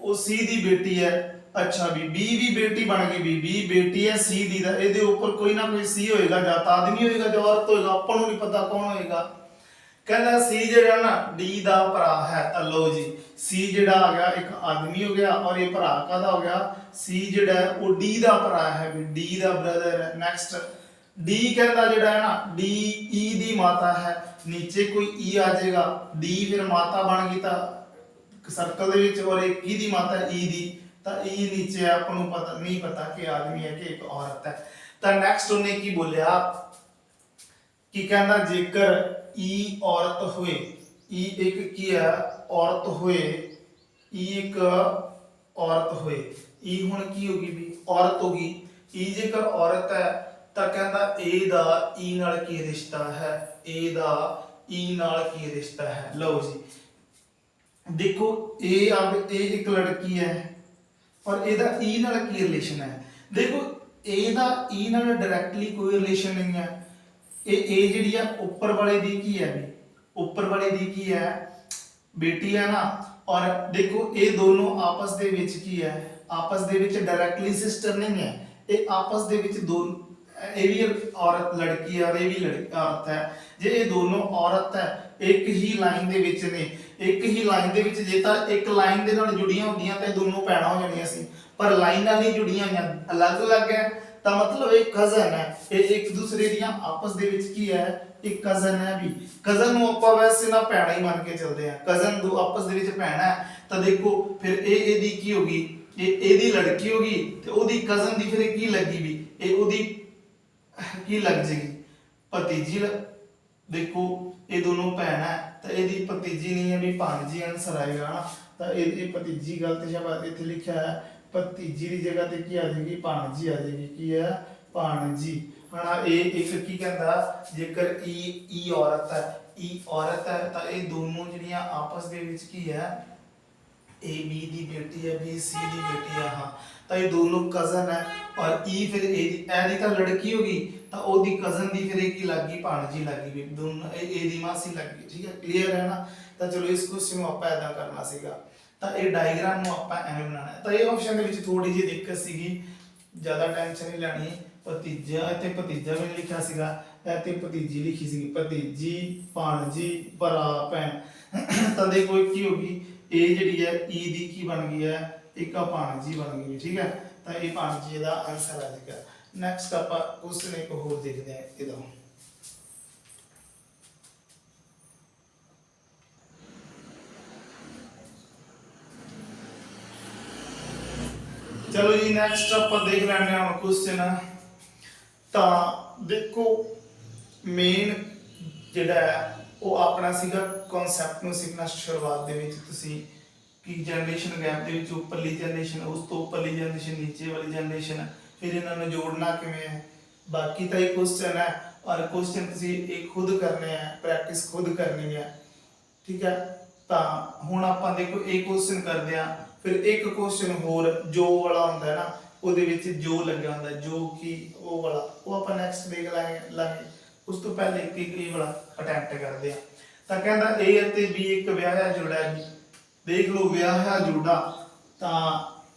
वो सी ਦੀ बेटी है। अच्छा भी बी भी बेटी बन गई, बी बेटी है सी ਦੀ ਦਾ, ਇਹਦੇ ਉੱਪਰ ਕੋਈ ਨਾ ਕੋਈ सी ਹੋਏਗਾ, ਜਾਂ ਤਾਂ ਆਦਮੀ ਹੋਏਗਾ ਜਾਂ ਔਰਤ ਹੋਏਗਾ, ਆਪਾਂ ਨੂੰ ਨਹੀਂ ਪਤਾ ਕੌਣ ਹੋਏਗਾ। ਕਹਿੰਦਾ ਸੀ ਜਿਹੜਾ ਨਾ डी ਦਾ ਭਰਾ ਹੈ, ਤਾਂ ਲਓ ਜੀ ਸੀ ਜਿਹੜਾ ਆ ਗਿਆ ਇੱਕ ਆਦਮੀ ਹੋ ਗਿਆ, ਔਰ ਇਹ ਭਰਾ ਕਾਹਦਾ ਹੋ ਗਿਆ, ਸੀ ਜਿਹੜਾ ਉਹ डी ਦਾ ਭਰਾ ਹੈ, ਵੀ डी ਦਾ ਬ੍ਰਦਰ ਹੈ। ਨੈਕਸਟ डी ਕਹਿੰਦਾ ਜਿਹੜਾ ਹੈ ਨਾ डी ई ਦੀ ਮਾਤਾ ਹੈ, ਨੀਚੇ ਕੋਈ ई ਆ ਜਾਏਗਾ, डी ਫਿਰ ਮਾਤਾ ਬਣ ਗਈ ਤਾਂ ਸਰਕਲ ਦੇ ਵਿੱਚ, ਔਰ ਇੱਕ ई ਦੀ ਮਾਤਾ ई ਦੀ, ਤਾਂ ई ਨੀਚੇ ਆਪਾਂ ਨੂੰ ਪਤਾ ਨਹੀਂ ਪਤਾ ਕਿ ਆਦਮੀ ਹੈ ਕਿ ਇੱਕ ਔਰਤ ਹੈ। ਤਾਂ ਨੈਕਸਟ ਉਹਨੇ ਕੀ ਬੋਲਿਆ ਕਿ ਕਹਿੰਦਾ ਜੇਕਰ ई औरत हुए, ई एक की है औरत हुए, ई एक औरत हुए, ई हुण की होगी भी औरत होगी। ई जेकर औरत है तो कहता ए दा ई नाल की रिश्ता है, ए दा ई नाल की रिश्ता है। लो जी देखो ए अब ए एक लड़की है और ए दा ई नाल की रिलेशन है। देखो ए दा ई नाल डायरेक्टली कोई रिलेशन नहीं है, ए ਜਿਹੜੀ ਆ ਉੱਪਰ ਵਾਲੇ ਦੀ ਕੀ ਹੈ, ਵੀ ਉੱਪਰ ਵਾਲੇ ਦੀ ਕੀ ਹੈ बेटी है ना। और देखो ये दोनों आपस ਦੇ ਵਿੱਚ ਕੀ ਹੈ, आपस ਦੇ ਵਿੱਚ डायरेक्टली सिस्टर नहीं है, ये आपस ਦੇ ਵਿੱਚ दो ये भी औरत लड़की है और ये भी लड़की औरत है। जे ये दोनों औरत है एक ही लाइन ਦੇ ਵਿੱਚ ਨੇ, एक ही लाइन ਦੇ ਵਿੱਚ ਜੇ ਤਾਂ ਇੱਕ ਲਾਈਨ ਦੇ ਨਾਲ ਜੁੜੀਆਂ ਹੁੰਦੀਆਂ ਤਾਂ ਦੋਨੋਂ ਭੈਣਾਂ ਹੋ ਜਾਣੀਆਂ ਸੀ, ਪਰ ਲਾਈਨ ਨਾਲ ਨਹੀਂ ਜੁੜੀਆਂ ਹੋਈਆਂ, ਅਲੱਗ-ਅਲੱਗ ਹੈ, ਤਾਂ मतलब एक कजन है, ये एक दूसरे ਦੀਆਂ ਆਪਸ ਦੇ ਵਿੱਚ ਕੀ ਹੈ, ਇੱਕ ਕਜ਼ਨ ਹੈ। ਵੀ ਕਜ਼ਨ ਨੂੰ ਆਪਾਂ ਵੈਸੇ ਨਾ ਭੈਣਾ ਹੀ ਮੰਨ ਕੇ ਚੱਲਦੇ ਆ, ਕਜ਼ਨ ਦੋ ਆਪਸ ਦੇ ਵਿੱਚ ਭੈਣਾ ਹੈ, ਤਾਂ ਦੇਖੋ ਫਿਰ ਇਹ ਇਹਦੀ ਕੀ ਹੋਗੀ, ਇਹ ਇਹਦੀ ਲੜਕੀ ਹੋਗੀ ਤੇ ਉਹਦੀ ਕਜ਼ਨ ਦੀ ਫਿਰ ਕੀ ਲੱਗੀ, ਵੀ ਇਹ ਉਹਦੀ ਕੀ ਲੱਗ ਜੇਗੀ, ਭਤੀਜੀ। ਦੇਖੋ ਇਹ ਦੋਨੋਂ ਭੈਣ ਹੈ ਤਾਂ ਇਹਦੀ ਭਤੀਜੀ ਨਹੀਂ ਹੈ, ਵੀ ਭਾਣਜੀ ਆਨਸਰ ਆਏਗਾ ਨਾ। ਤਾਂ ਇਹ ਭਤੀਜੀ ਗਲਤ ਸ਼ਬਦ ਇੱਥੇ ਲਿਖਿਆ ਹੈ, ਭਤੀਜੀ ਦੀ ਜਗ੍ਹਾ ਤੇ ਕੀ ਆ ਜਾਏਗੀ, ਭਾਣਜੀ ਆ ਜਾਏਗੀ। ਕੀ ਹੈ, ਭਾਣਜੀ। ਹਣਾ ਇਹ ਇੱਕ ਕੀ ਕਹਿੰਦਾ ਜੇਕਰ ई औरत है, ई औरत है ਤਾਂ ਇਹ ਦੋਨੋਂ ਜਿਹੜੀਆਂ ਆਪਸ ਦੇ ਵਿੱਚ ਕੀ ਹੈ, ए बी ਦੀ बेटी है, बी सी ਦੀ बेटी है, हाँ ਤਾਂ ਇਹ ਦੋਨੋਂ ਕਜ਼ਨ ਹੈ। और ई ਫਿਰ ਇਹਦੀ ਤਾਂ ਲੜਕੀ ਹੋਗੀ ਤਾਂ ਉਹਦੀ ਕਜ਼ਨ ਦੀ ਫਿਰ ਇਹ ਕੀ ਲੱਗੀ, ਭਾਣਜੀ ਲੱਗੀ, ਵੀ ਦੋਨੋਂ ਇਹਦੀ ਮਾਸੀ ਲੱਗੀ। ਠੀਕ ਹੈ, ਕਲੀਅਰ ਹੈ ਨਾ। ਤਾਂ ਚਲੋ ਇਸ ਕੁਐਸਚਨ ਨੂੰ ਆਪਾਂ ਇਦਾਂ ਕਰਨਾ ਸੀਗਾ, ਤਾਂ ਇਹ ਡਾਇਗਰਾਮ ਨੂੰ ਆਪਾਂ ਐਵੇਂ ਬਣਾਉਣਾ ਹੈ। ਤਾਂ ਇਹ ਆਪਸ਼ਨ ਦੇ ਵਿੱਚ ਥੋੜੀ ਜਿਹੀ ਦਿੱਕਤ ਸੀਗੀ, ਜ਼ਿਆਦਾ ਟੈਨਸ਼ਨ ਨਹੀਂ ਲੈਣੀ। ਭਤੀਜਾ ਇੱਥੇ ਭਤੀਜਾ ਵੀ ਲਿਖਿਆ ਸੀਗਾ, ਇੱਥੇ ਭਤੀਜੀ ਲਿਖੀ ਸੀਗੀ, ਭਤੀਜੀ, ਭਾਣਜੀ, ਭਰਾ, ਭੈਣ। ਤਾਂ ਦੇਖੋ ਕੀ ਹੋਗੀ, ਇਹ ਜਿਹੜੀ ਹੈ ਈ ਦੀ ਕੀ ਬਣ ਗਈ ਹੈ, ਇੱਕ ਭਾਣਜੀ ਬਣ ਗਈ। ਠੀਕ ਹੈ, ਤਾਂ ਇਹ ਭਾਣਜੀ ਦਾ ਆਨਸਰ ਆ ਜਾਏਗਾ। ਨੈਕਸਟ ਆਪਾਂ ਕੁਐਸਚਨ ਇੱਕ ਹੋਰ ਦੇਖਦੇ ਹਾਂ ਇਹਦਾ। चलो जी नेक्स्ट ਆਪਾਂ देख ਲੈਣੇ ਹਾਂ क्वेश्चन। ਤਾਂ ਦੇਖੋ ਮੇਨ ਜਿਹੜਾ ਉਹ ਆਪਣਾ ਸੀਗਾ ਕਨਸੈਪਟ ਨੂੰ ਸਿੱਖਣਾ ਸ਼ੁਰੂਆਤ ਦੇ ਵਿੱਚ ਤੁਸੀਂ ਕਿ ਜਨਰੇਸ਼ਨ ਗੈਪ ਦੇ ਵਿੱਚ ਉੱਪਰਲੀ ਜਨਰੇਸ਼ਨ, ਉਸ ਤੋਂ ਉੱਪਰਲੀ ਜਨਰੇਸ਼ਨ, ਨੀਚੇ ਵਾਲੀ ਜਨਰੇਸ਼ਨ, ਫਿਰ ਇਹਨਾਂ ਨੂੰ ਜੋੜਨਾ ਕਿਵੇਂ ਹੈ। ਬਾਕੀ ਤਾਂ ਇਹ क्वेश्चन ਹੈ ਔਰ क्वेश्चन ਤੁਸੀਂ ਇਹ ਖੁਦ ਕਰਨੇ ਆ, ਪ੍ਰੈਕਟਿਸ ਖੁਦ ਕਰਨੀ ਹੈ। ਠੀਕ ਹੈ, ਤਾਂ ਹੁਣ ਆਪਾਂ ਦੇਖੋ ਇਹ क्वेश्चन ਕਰਦੇ ਆ। फिर एक क्वेश्चन होर जो वाला होंदा है ना, ਉਹਦੇ ਵਿੱਚ ਜੋ ਲੱਗਿਆ ਹੁੰਦਾ, ਜੋ ਕਿ ਉਹ ਵਾਲਾ ਉਹ ਆਪਾਂ ਨੈਕਸਟ ਦੇਖ ਲਾਂਗੇ। ਉਸ ਤੋਂ ਪਹਿਲੇ ਇੱਕ ਇਹ ਵਾਲਾ ਅਟੈਂਪਟ ਕਰਦੇ ਆ। ਤਾਂ ਕਹਿੰਦਾ A ਅਤੇ B ਇੱਕ ਵਿਆਹਿਆ ਜੋੜਾ ਹੈ। ਦੇਖ ਲਓ ਵਿਆਹਿਆ ਜੋੜਾ ਤਾਂ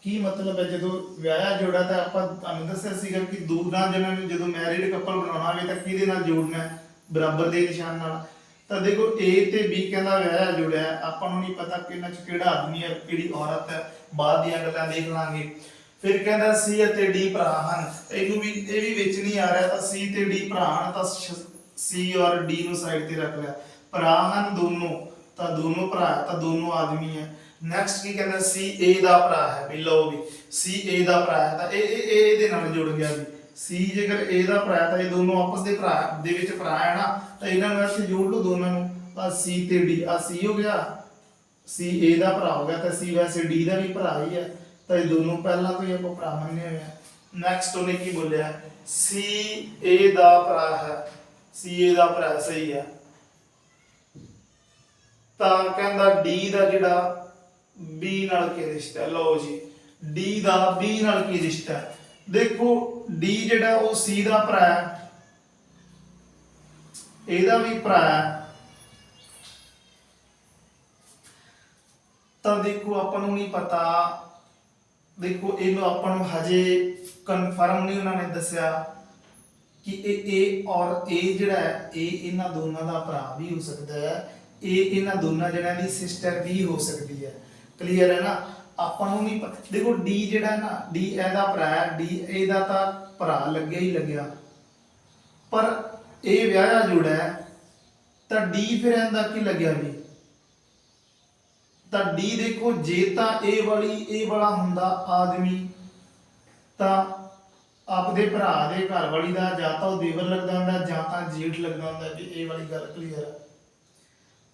ਕੀ ਮਤਲਬ ਹੈ। ਜਦੋਂ ਵਿਆਹਿਆ ਜੋੜਾ ਤਾਂ ਆਪਾਂ ਤੁਹਾਨੂੰ ਦੱਸਿਆ ਸੀਗਾ ਕਿ ਦੋਨਾਂ ਜਣਾਂ ਨੂੰ ਜਦੋਂ ਮੈਰਿਡ ਕਪਲ ਬਣਾਉਣਾ ਹੋਵੇ ਤਾਂ ਕਿਹਦੇ ਨਾਲ ਜੋੜਨਾ ਹੈ, ਬਰਾਬਰ ਦੇ ਨਿਸ਼ਾਨ ਨਾਲ। ਤਾਂ ਦੇਖੋ A ਤੇ B ਕਹਿੰਦਾ ਵਿਆਹਿਆ ਜੋੜਾ ਹੈ, ਆਪਾਂ ਨੂੰ ਨਹੀਂ ਪਤਾ ਕਿ ਇਹਨਾਂ ਚ ਕਿਹੜਾ ਆਦਮੀ ਹੈ ਕਿਹੜੀ ਔਰਤ ਹੈ, ਬਾਅਦ ਦੀਆਂ ਗੱਲਾਂ ਦੇਖ ਲਾਂਗੇ। ਫਿਰ ਕਹਿੰਦਾ C ਅਤੇ D ਭਰਾ ਹਨ, ਇਹਨੂੰ ਵੀ ਇਹ ਵੀ ਵਿੱਚ ਨਹੀਂ ਆ ਰਿਹਾ, ਤਾਂ C ਤੇ D ਭਰਾ ਹਨ, ਤਾਂ C ਔਰ D ਨੂੰ ਸਾਈਡ ਤੇ ਰੱਖ ਲਿਆ। ਭਰਾ ਹਨ ਦੋਨੋਂ, ਤਾਂ ਦੋਨੋਂ ਭਰਾ ਤਾਂ ਦੋਨੋਂ ਆਦਮੀ ਹੈ। ਨੈਕਸਟ ਕੀ ਕਹਿੰਦਾ C A ਦਾ ਭਰਾ ਹੈ, ਵੀ ਲਓ ਵੀ C A ਦਾ ਭਰਾ ਹੈ, ਤਾਂ ਇਹ ਇਹਦੇ ਨਾਲ ਜੁੜ ਗਿਆ ਵੀ C ਜੇਕਰ A ਦਾ ਭਰਾ ਤਾਂ ਇਹ ਦੋਨੋਂ ਆਪਸ ਦੇ ਭਰਾ ਦੇ ਵਿੱਚ ਭਰਾ ਹੈ ਨਾ, ਤਾਂ ਇਹਨਾਂ ਨੂੰ ਇੱਥੇ ਜੋੜ ਲਓ ਦੋਨਾਂ ਨੂੰ, ਤਾਂ C ਤੇ D, ਆ C ਹੋ ਗਿਆ, C A ਦਾ ਭਰਾ ਹੋ ਗਿਆ, ਤਾਂ C ਵੈਸੇ D ਦਾ ਵੀ ਭਰਾ ਹੀ ਹੈ, ਤਾਂ ਇਹ ਦੋਨੋਂ ਪਹਿਲਾਂ ਤੋਂ ਹੀ ਆਪਾਂ ਭਰਾ ਮੰਨੇ ਹੋਏ ਆ। ਨੈਕਸਟ ਉਹਨੇ ਕੀ ਬੋਲਿਆ, C A ਦਾ ਭਰਾ ਹੈ, C A ਦਾ ਭਰਾ ਸਹੀ ਹੈ। ਤਾਂ ਕਹਿੰਦਾ D ਦਾ ਜਿਹੜਾ B ਨਾਲ ਕੀ ਰਿਸ਼ਤਾ ਹੈ, ਲਓ ਜੀ D ਦਾ B ਨਾਲ ਕੀ ਰਿਸ਼ਤਾ ਹੈ। ਦੇਖੋ डी ਜਿਹੜਾ ਉਹ C ਦਾ ਭਰਾ ਹੈ, ਇਹਦਾ ਵੀ ਭਰਾ ਹੈ। ਤਾਂ ਦੇਖੋ ਆਪਾਂ ਨੂੰ ਨਹੀਂ ਪਤਾ, ਦੇਖੋ ਇਹਨੂੰ ਆਪਾਂ ਨੂੰ ਹਜੇ ਕਨਫਰਮ ਨਹੀਂ ਉਹਨਾਂ ਨੇ ਦੱਸਿਆ ਕਿ ਇਹ A ਔਰ A ਜਿਹੜਾ ਹੈ ਇਹ ਇਹਨਾਂ ਦੋਨਾਂ ਦਾ ਭਰਾ ਵੀ ਹੋ ਸਕਦਾ ਹੈ, ਇਹ ਇਹਨਾਂ ਦੋਨਾਂ ਜਣਿਆਂ ਦੀ ਸਿਸਟਰ ਵੀ ਹੋ ਸਕਦੀ ਹੈ। ਕਲੀਅਰ ਹੈ ਨਾ, ਆਪਾਂ ਨੂੰ ਨਹੀਂ ਪਤਾ। ਦੇਖੋ D ਜਿਹੜਾ ਨਾ, D ਇਹਦਾ ਭਰਾ ਹੈ, D ਇਹਦਾ ਤਾਂ ਭਰਾ ਲੱਗਿਆ ਹੀ ਲੱਗਿਆ, ਪਰ ਇਹ ਵਿਆਹਿਆ ਜੋੜਾ ਹੈ ਤਾਂ D ਫਿਰ ਇਹਦਾ ਕੀ ਲੱਗਿਆ ਵੀ, ਤਾਂ D ਦੇਖੋ ਜੇ ਤਾਂ ਇਹ ਵਾਲਾ ਹੁੰਦਾ ਆਦਮੀ ਤਾਂ ਆਪਦੇ ਭਰਾ ਦੇ ਘਰ ਵਾਲੀ ਦਾ ਜਾਂ ਤਾਂ ਉਹ ਦੇਵਰ ਲੱਗਦਾ ਹੁੰਦਾ ਜਾਂ ਤਾਂ ਜੇਠ ਲੱਗਦਾ ਹੁੰਦਾ, ਵੀ ਇਹ ਵਾਲੀ ਗੱਲ ਕਲੀਅਰ ਹੈ।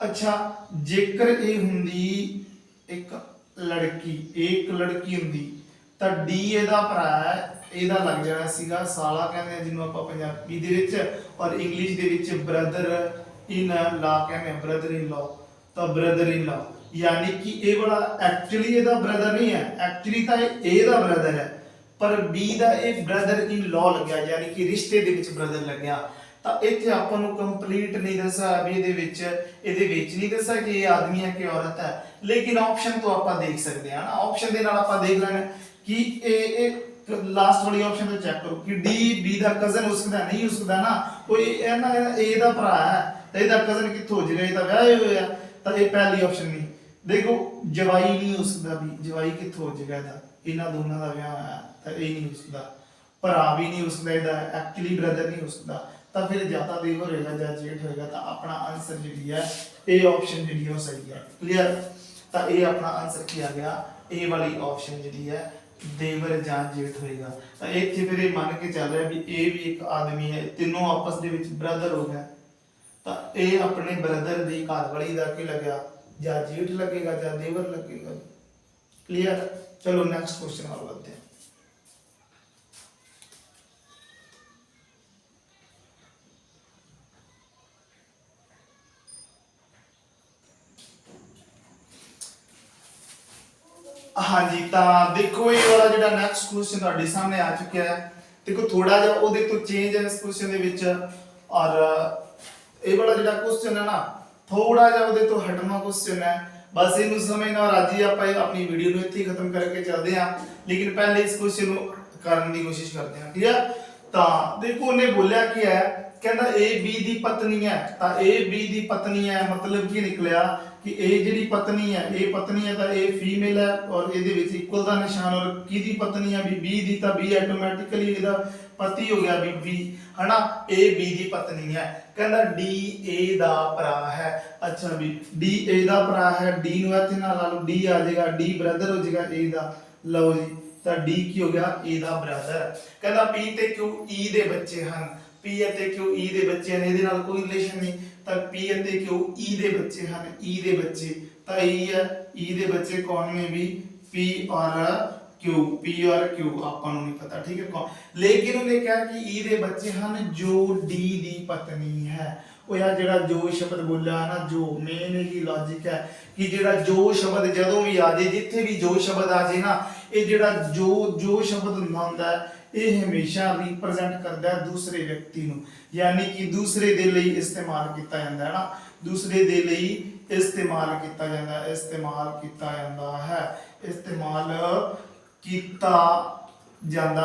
ਅੱਛਾ, ਜੇਕਰ ਇਹ ਹੁੰਦੀ ਇੱਕ ਲੜਕੀ ਹੁੰਦੀ ਤਾਂ D ਇਹਦਾ ਭਰਾ ਹੈ, ਇਹਦਾ ਲੱਗ ਜਾਣਾ ਸੀਗਾ ਸਾਲਾ, ਕਹਿੰਦੇ ਜਿਹਨੂੰ ਆਪਾਂ ਪੰਜਾਬੀ ਦੇ ਵਿੱਚ ਔਰ ਇੰਗਲਿਸ਼ ਦੇ ਵਿੱਚ ਬ੍ਰਦਰ ਇਨ ਲਾ ਕਹਿੰਦੇ, ਬ੍ਰਦਰ ਇਨ ਲਾ। ਤਾਂ ਬ੍ਰਦਰ ਇਨ ਲਾ यानी कि ए वाला एक्चुअली ਇਹਦਾ ਬ੍ਰਦਰ ਨਹੀਂ ਹੈ, ਐਕਚੁਅਲੀ ਤਾਂ ਇਹ A ਦਾ ਬ੍ਰਦਰ ਹੈ, ਪਰ B ਦਾ ਇਹ ਬ੍ਰਦਰ ਇਨ ਲਾ ਲੱਗਿਆ, ਯਾਨੀ ਕਿ ਰਿਸ਼ਤੇ ਦੇ ਵਿੱਚ ਬ੍ਰਦਰ ਲੱਗਿਆ। ਤਾਂ ਇੱਥੇ ਆਪਾਂ ਨੂੰ ਕੰਪਲੀਟ ਨਹੀਂ ਦੱਸਿਆ ਵੀ ਇਹਦੇ ਵਿੱਚ ਨਹੀਂ ਦੱਸਿਆ ਕਿ ਇਹ ਆਦਮੀ ਹੈ ਕਿ ਔਰਤ ਹੈ, ਲੇਕਿਨ ਆਪਸ਼ਨ ਤੋਂ ਆਪਾਂ ਦੇਖ ਸਕਦੇ ਹਾਂ ਨਾ, ਆਪਸ਼ਨ ਦੇ ਨਾਲ ਆਪਾਂ ਦੇਖ ਲੈਣਾ ਕਿ ਇਹ ਲਾਸਟ ਵਾਲੀ ਆਪਸ਼ਨ ਤੋਂ ਚੈੱਕ ਕਰੋ ਕਿ D B ਦਾ ਕਜ਼ਨ ਹੋ ਸਕਦਾ, ਨਹੀਂ ਹੋ ਸਕਦਾ ਨਾ, ਕੋਈ ਇਹਨਾਂ A ਦਾ ਭਰਾ ਹੈ ਤਾਂ ਇਹਦਾ ਕਜ਼ਨ ਕਿੱਥੋਂ ਹੋ ਜਾਏਗਾ, ਇਹ ਤਾਂ ਵਿਆਹੇ ਹੋਏ ਆ, ਤਾਂ ਇਹ ਪਹਿਲੀ ਆਪਸ਼ਨ ਨਹੀਂ। देखो जवाई नहीं हो सकता, भी जवाई कितों हो जाएगा ਇਹਦਾ, ਇਹਨਾਂ ਦੋਨਾਂ ਦਾ ਵਿਆਹ ਹੈ ਤਾਂ ਇਹ ਨਹੀਂ ਹੋ ਸਕਦਾ, ਭਰਾ ਵੀ ਨਹੀਂ ਹੋ ਸਕਦਾ ਇਹਦਾ, ਐਕਚੁਅਲੀ ਬ੍ਰਦਰ ਨਹੀਂ ਹੋ ਸਕਦਾ, ਤਾਂ ਫਿਰ ਜਾਂ ਤਾਂ ਦੇਵਰ ਹੋਏਗਾ ਜਾਂ ਜੇਠ ਹੋਏਗਾ। ਤਾਂ ਆਪਣਾ ਆਨਸਰ ਜਿਹੜੀ ਹੈ ਇਹ ਆਪਸ਼ਨ ਜਿਹੜੀ ਉਹ ਸਹੀ ਹੈ। ਕਲੀਅਰ, ਤਾਂ ਇਹ ਆਪਣਾ ਆਨਸਰ ਕੀ ਆ ਗਿਆ, ਇਹ ਵਾਲੀ ਆਪਸ਼ਨ ਜਿਹੜੀ ਹੈ ਦੇਵਰ ਜਾਂ ਜੇਠ ਹੋਏਗਾ। ਤਾਂ ਇੱਥੇ ਫਿਰ ਇਹ ਮੰਨ ਕੇ ਚੱਲ ਰਿਹਾ ਵੀ ਇਹ ਵੀ ਇੱਕ ਆਦਮੀ ਹੈ, ਤਿੰਨੋਂ ਆਪਸ ਦੇ ਵਿੱਚ ਬ੍ਰਦਰ ਹੋ ਗਏ, ਤਾਂ ਇਹ ਆਪਣੇ ਬ੍ਰਦਰ ਦੀ ਘਰ ਵਾਲੀ ਦਾ ਕੀ ਲੱਗਿਆ, ਜਾਂ जेठ लगेगा या देवर लगेगा। क्लियर, चलो नेक्स्ट क्वेश्चन और बढ़ते हैं। हाँ जी, तो देखो ये वाला जो नेक्स्ट क्वेश्चन ਤੁਹਾਡੇ सामने आ चुका है। देखो थोड़ा ਜਿਹਾ ਉਹਦੇ ਤੋਂ ਚੇਂਜ है इस क्वेश्चन ਦੇ ਵਿੱਚ, और ये वाला जो क्वेश्चन है ना थोड़ा ਜਿਹਾ ਉਹਦੇ ਤੋਂ ਹਟਵਾ क्वेश्चन है, बस ਇਹਨੂੰ ਸਮਝਣਾ और ਅੱਜ ਹੀ ਆਪਾਂ ਆਪਣੀ ਵੀਡੀਓ ਨੂੰ ਇੱਥੇ ਖਤਮ ਕਰਕੇ ਚੱਲਦੇ ਹਾਂ, लेकिन पहले इस क्वेश्चन ਨੂੰ ਕਰਨ ਦੀ ਕੋਸ਼ਿਸ਼ ਕਰਦੇ ਹਾਂ। क्लियर, ਤਾਂ ਦੇਖੋ ਉਹਨੇ ਬੋਲਿਆ ਕੀ ਹੈ, ਕਹਿੰਦਾ A B ਦੀ ਪਤਨੀ ਹੈ, ਤਾਂ A B ਦੀ ਪਤਨੀ ਹੈ मतलब ਕੀ ਨਿਕਲਿਆ ਕਿ A ਜਿਹੜੀ ਪਤਨੀ ਹੈ, ਇਹ ਪਤਨੀ ਹੈ ਤਾਂ ਇਹ ਫੀਮੇਲ ਹੈ ਔਰ ਇਹਦੇ ਵਿੱਚ ਇਕੁਅਲ ਦਾ ਨਿਸ਼ਾਨ, ਔਰ ਕਿਹਦੀ ਪਤਨੀ ਹੈ ਵੀ B ਦੀ, ਤਾਂ B ਆਟੋਮੈਟਿਕਲੀ ਇਹਦਾ ਪਤੀ ਹੋ ਗਿਆ ਵੀ B, ਹਨਾ, A B ਦੀ ਪਤਨੀ ਹੈ। ਕਹਿੰਦਾ D A ਦਾ ਭਰਾ ਹੈ। ਅੱਛਾ ਵੀ D A ਦਾ ਭਰਾ ਹੈ, D ਨੂੰ ਇੱਥੇ ਨਾਲ ਲਾ ਲਓ, D ਆ ਜਾਏਗਾ, D ਬ੍ਰਦਰ ਹੋ ਜਾਏਗਾ A ਦਾ, ਲਓ ਜੀ, ਤਾਂ D ਕੀ ਹੋ ਗਿਆ, A ਦਾ ਬ੍ਰਦਰ। ਕਹਿੰਦਾ P ਤੇ Q E ਦੇ ਬੱਚੇ ਹਨ, P ਅਤੇ Q E ਦੇ ਬੱਚੇ ਨੇ, ਇਹਦੇ ਨਾਲ ਕੋਈ ਰਿਲੇਸ਼ਨ ਨਹੀਂ, ਤਾਂ P ਅਤੇ Q E ਦੇ ਬੱਚੇ ਹਨ, E ਦੇ ਬੱਚੇ ਤਾਂ E ਹੈ, E ਦੇ ਬੱਚੇ ਕੌਣ ਨੇ ਵੀ P और Q, P और Q ਆਪਾਂ ਨੂੰ ਨਹੀਂ ਪਤਾ, ਠੀਕ ਹੈ ਕੌਣ, ਲੇਕਿਨ ਉਹਨੇ ਕਿਹਾ ਕਿ E ਦੇ ਬੱਚੇ ਹਨ ਜੋ D ਦੀ ਪਤਨੀ ਹੈ। ਉਹ ਯਾਰ ਜਿਹੜਾ ਜੋ ਸ਼ਬਦ ਬੋਲਿਆ ਨਾ, ਜੋ ਮੇਨ ਹੀ ਲੌਜੀਕ ਹੈ ਕਿ ਜਿਹੜਾ ਜੋ ਸ਼ਬਦ ਜਦੋਂ ਵੀ ਆ ਜਾਏ, ਜਿੱਥੇ ਵੀ ਜੋ ਸ਼ਬਦ ਆ ਜਾਏ ਨਾ, ਇਹ ਜਿਹੜਾ ਜੋ ਸ਼ਬਦ ਹੁੰਦਾ ਹੈ ਇਹ ਹਮੇਸ਼ਾ ਰਿਪਰੈਜ਼ੈਂਟ ਕਰਦਾ ਹੈ ਦੂਸਰੇ ਵਿਅਕਤੀ ਨੂੰ, ਯਾਨੀ ਕਿ ਦੂਸਰੇ ਦੇ ਲਈ ਇਸਤੇਮਾਲ ਕੀਤਾ ਜਾਂਦਾ ਹੈ ਨਾ, ਦੂਸਰੇ ਦੇ ਲਈ ਇਸਤੇਮਾਲ ਕੀਤਾ ਜਾਂਦਾ ਹੈ, ਇਸਤੇਮਾਲ ਕੀਤਾ ਜਾਂਦਾ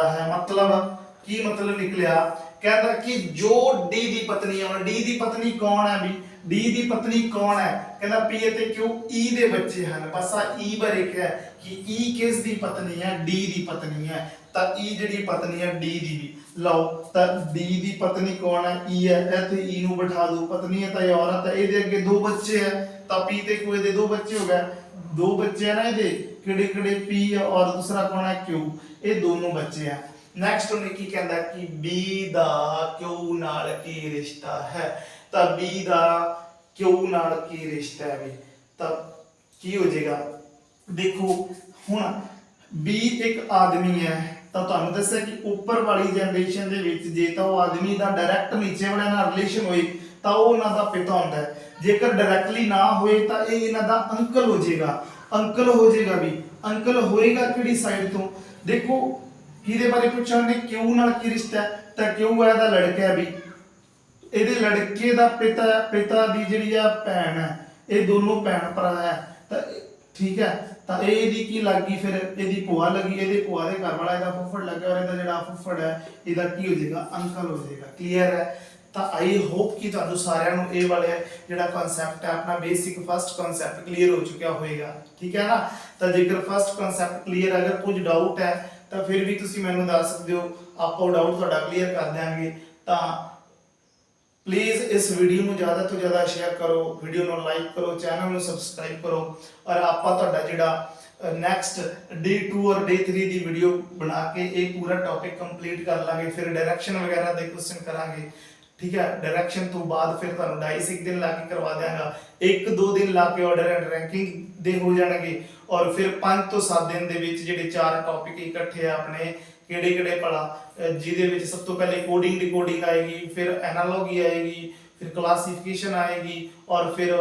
ਹੈ। मतलब ਕੀ ਮਤਲਬ ਨਿਕਲਿਆ, ਕਹਿੰਦਾ ਕਿ ਜੋ D ਦੀ ਪਤਨੀ ਹੈ, D ਦੀ ਪਤਨੀ ਕੌਣ ਹੈ ਵੀ, D ਦੀ ਪਤਨੀ ਕੌਣ ਹੈ, ਕਹਿੰਦਾ P ਅਤੇ Q E ਦੇ ਬੱਚੇ ਹਨ। ਬਸ ਆ E ਬਾਰੇ ਕਿਹਾ ਕਿ E ਕਿਸ ਦੀ ਪਤਨੀ ਹੈ, D ਦੀ ਪਤਨੀ ਹੈ, ਤਾਂ E ਜਿਹੜੀ ਪਤਨੀ ਹੈ D ਦੀ ਵੀ, ਲਓ ਤਾਂ D ਦੀ ਪਤਨੀ ਕੌਣ ਹੈ, E ਹੈ, ਇੱਥੇ E ਨੂੰ ਬਿਠਾ ਦੋ, ਪਤਨੀ ਹੈ ਤਾਂ ਇਹ ਔਰਤ ਹੈ, ਇਹਦੇ ਅੱਗੇ ਦੋ ਬੱਚੇ ਹੈ, ਤਾਂ P ਤੇ Q ਦੇ ਦੋ ਬੱਚੇ ਹੋ ਗਏ, ਦੋ ਬੱਚੇ ਹੈ ਨਾ ਇਹਦੇ, ਕਿਹੜੇ P ਹੈ और दूसरा कौन है Q, ਇਹ ਦੋਨੋਂ ਬੱਚੇ ਹੈ। ਨੈਕਸਟ ਉਹਨੇ ਕੀ ਕਹਿੰਦਾ ਕਿ B ਦਾ Q ਨਾਲ ਕੀ ਰਿਸ਼ਤਾ ਹੈ, ਤਾਂ B ਦਾ Q ਨਾਲ ਕੀ ਰਿਸ਼ਤਾ ਹੈ ਵੀ, ਤਾਂ ਕੀ ਹੋ ਜਾਏਗਾ, ਦੇਖੋ ਹੁਣ B ਇੱਕ ਆਦਮੀ ਹੈ, ਤਾਂ ਤੁਹਾਨੂੰ ਦੱਸਿਆ ਕਿ ਉੱਪਰ ਵਾਲੀ ਜਨਰੇਸ਼ਨ ਦੇ ਵਿੱਚ ਜੇ ਤਾਂ ਉਹ ਆਦਮੀ ਦਾ ਡਾਇਰੈਕਟ ਨੀਚੇ ਵਾਲਿਆਂ ਨਾਲ ਰਿਲੇਸ਼ਨ ਹੋਏ ਤਾਂ ਉਹ ਉਹਨਾਂ ਦਾ ਪਿਤਾ ਹੁੰਦਾ ਹੈ, ਜੇਕਰ ਡਾਇਰੈਕਟਲੀ ਨਾ ਹੋਏ ਤਾਂ ਇਹ ਇਹਨਾਂ ਦਾ ਅੰਕਲ ਹੋ ਜਾਏਗਾ, ਅੰਕਲ ਹੋ ਜਾਏਗਾ ਵੀ, ਅੰਕਲ ਹੋਏਗਾ ਕਿਹੜੀ ਸਾਈਡ ਤੋਂ, ਦੇਖੋ ਕਿਹਦੇ ਬਾਰੇ ਪੁੱਛਿਆ ਉਹਨੇ, ਕਿਉ ਨਾਲ ਕੀ ਰਿਸ਼ਤਾ ਹੈ, ਤਾਂ ਕਿਉ ਹੈ ਦਾ ਲੜਕਾ ਹੈ ਵੀ, ਇਹਦੇ ਲੜਕੇ ਦਾ ਪਿਤਾ ਦੀ ਜਿਹੜੀ ਆ ਭੈਣ ਹੈ, ਇਹ ਦੋਨੋਂ ਭੈਣ ਭਰਾ ਹੈ। ਤਾਂ ਠੀਕ ਹੈ, ਤਾਂ ਇਹ ਇਹਦੀ ਕੀ ਲੱਗੀ, ਫਿਰ ਇਹਦੀ ਭੂਆ ਲੱਗੀ, ਇਹਦੇ ਭੂਆ ਦੇ ਘਰ ਵਾਲਾ ਇਹਦਾ ਫੁੱਫੜ ਲੱਗਿਆ, ਔਰ ਇਹਦਾ ਜਿਹੜਾ ਫੁੱਫੜ ਹੈ ਇਹਦਾ ਕੀ ਹੋ ਜਾਏਗਾ, ਅੰਕਲ ਹੋ ਜਾਏਗਾ। ਕਲੀਅਰ ਹੈ। ਤਾਂ ਆਈ ਹੋਪ ਕਿ ਤੁਹਾਨੂੰ ਸਾਰਿਆਂ ਨੂੰ ਇਹ ਵਾਲਾ ਜਿਹੜਾ ਕਨਸੈਪਟ ਹੈ ਆਪਣਾ ਬੇਸਿਕ ਫਸਟ ਕਨਸੈਪਟ ਕਲੀਅਰ ਹੋ ਚੁੱਕਿਆ ਹੋਏਗਾ। ਠੀਕ ਹੈ ਨਾ। ਤਾਂ ਜੇਕਰ ਫਸਟ ਕਨਸੈਪਟ ਕਲੀਅਰ, ਅਗਰ ਕੁਝ ਡਾਊਟ ਹੈ ਤਾਂ ਫਿਰ ਵੀ ਤੁਸੀਂ ਮੈਨੂੰ ਦੱਸ ਸਕਦੇ ਹੋ, ਆਪਾਂ ਉਹ ਡਾਊਟ ਤੁਹਾਡਾ ਕਲੀਅਰ ਕਰ ਦਿਆਂਗੇ। ਤਾਂ प्लीज़ इस वीडियो में ज़्यादा तो ज़्यादा शेयर करो, वीडियो को लाइक करो, चैनल में सबसक्राइब करो, और आपका तुहाडा जिहड़ा नैक्सट डे 2 और डे 3 की वीडियो बना के एक पूरा टॉपिक कंप्लीट कर लांगे। फिर डायरैक्शन वगैरह के क्वेश्चन करांगे। ठीक है, डायरैक्शन तो बाद फिर तुहानू डाइस एक दिन ला के करवा देंगा, 1-2 दिन ला के ऑर्डर एंड रैंकिंग दे हो जाएंगे, और फिर 5 तो 7 दिन दे विच जिहड़े 4 टॉपिक इकट्ठे अपने ਕਿਹੜੇ ਭਲਾ, ਜਿਹਦੇ ਵਿੱਚ ਸਭ ਤੋਂ ਪਹਿਲੇ ਕੋਡਿੰਗ ਡਿਕੋਡਿੰਗ ਆਏਗੀ, ਫਿਰ ਐਨਾਲੋਗੀ ਆਏਗੀ, ਫਿਰ ਕਲਾਸੀਫਿਕੇਸ਼ਨ ਆਏਗੀ, ਔਰ ਫਿਰ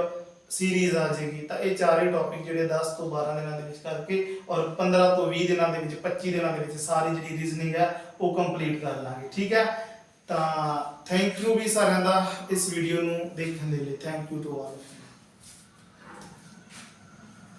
ਸੀਰੀਜ਼ ਆ ਜਾਏਗੀ। ਤਾਂ ਇਹ ਚਾਰੇ ਟੌਪਿਕ ਜਿਹੜੇ 10 ਤੋਂ 12 ਦਿਨਾਂ ਦੇ ਵਿੱਚ ਕਰਕੇ, ਔਰ 15 ਤੋਂ 20 ਦਿਨਾਂ ਦੇ ਵਿੱਚ, 25 ਦਿਨਾਂ ਦੇ ਵਿੱਚ ਸਾਰੀ ਜਿਹੜੀ ਰੀਜ਼ਨਿੰਗ ਹੈ ਉਹ ਕੰਪਲੀਟ ਕਰ ਲਾਂਗੇ। ਠੀਕ ਹੈ। ਤਾਂ ਥੈਂਕ ਯੂ ਵੀ ਸਾਰਿਆਂ ਦਾ ਇਸ ਵੀਡੀਓ ਨੂੰ ਦੇਖਣ ਦੇ ਲਈ। Thank you to all.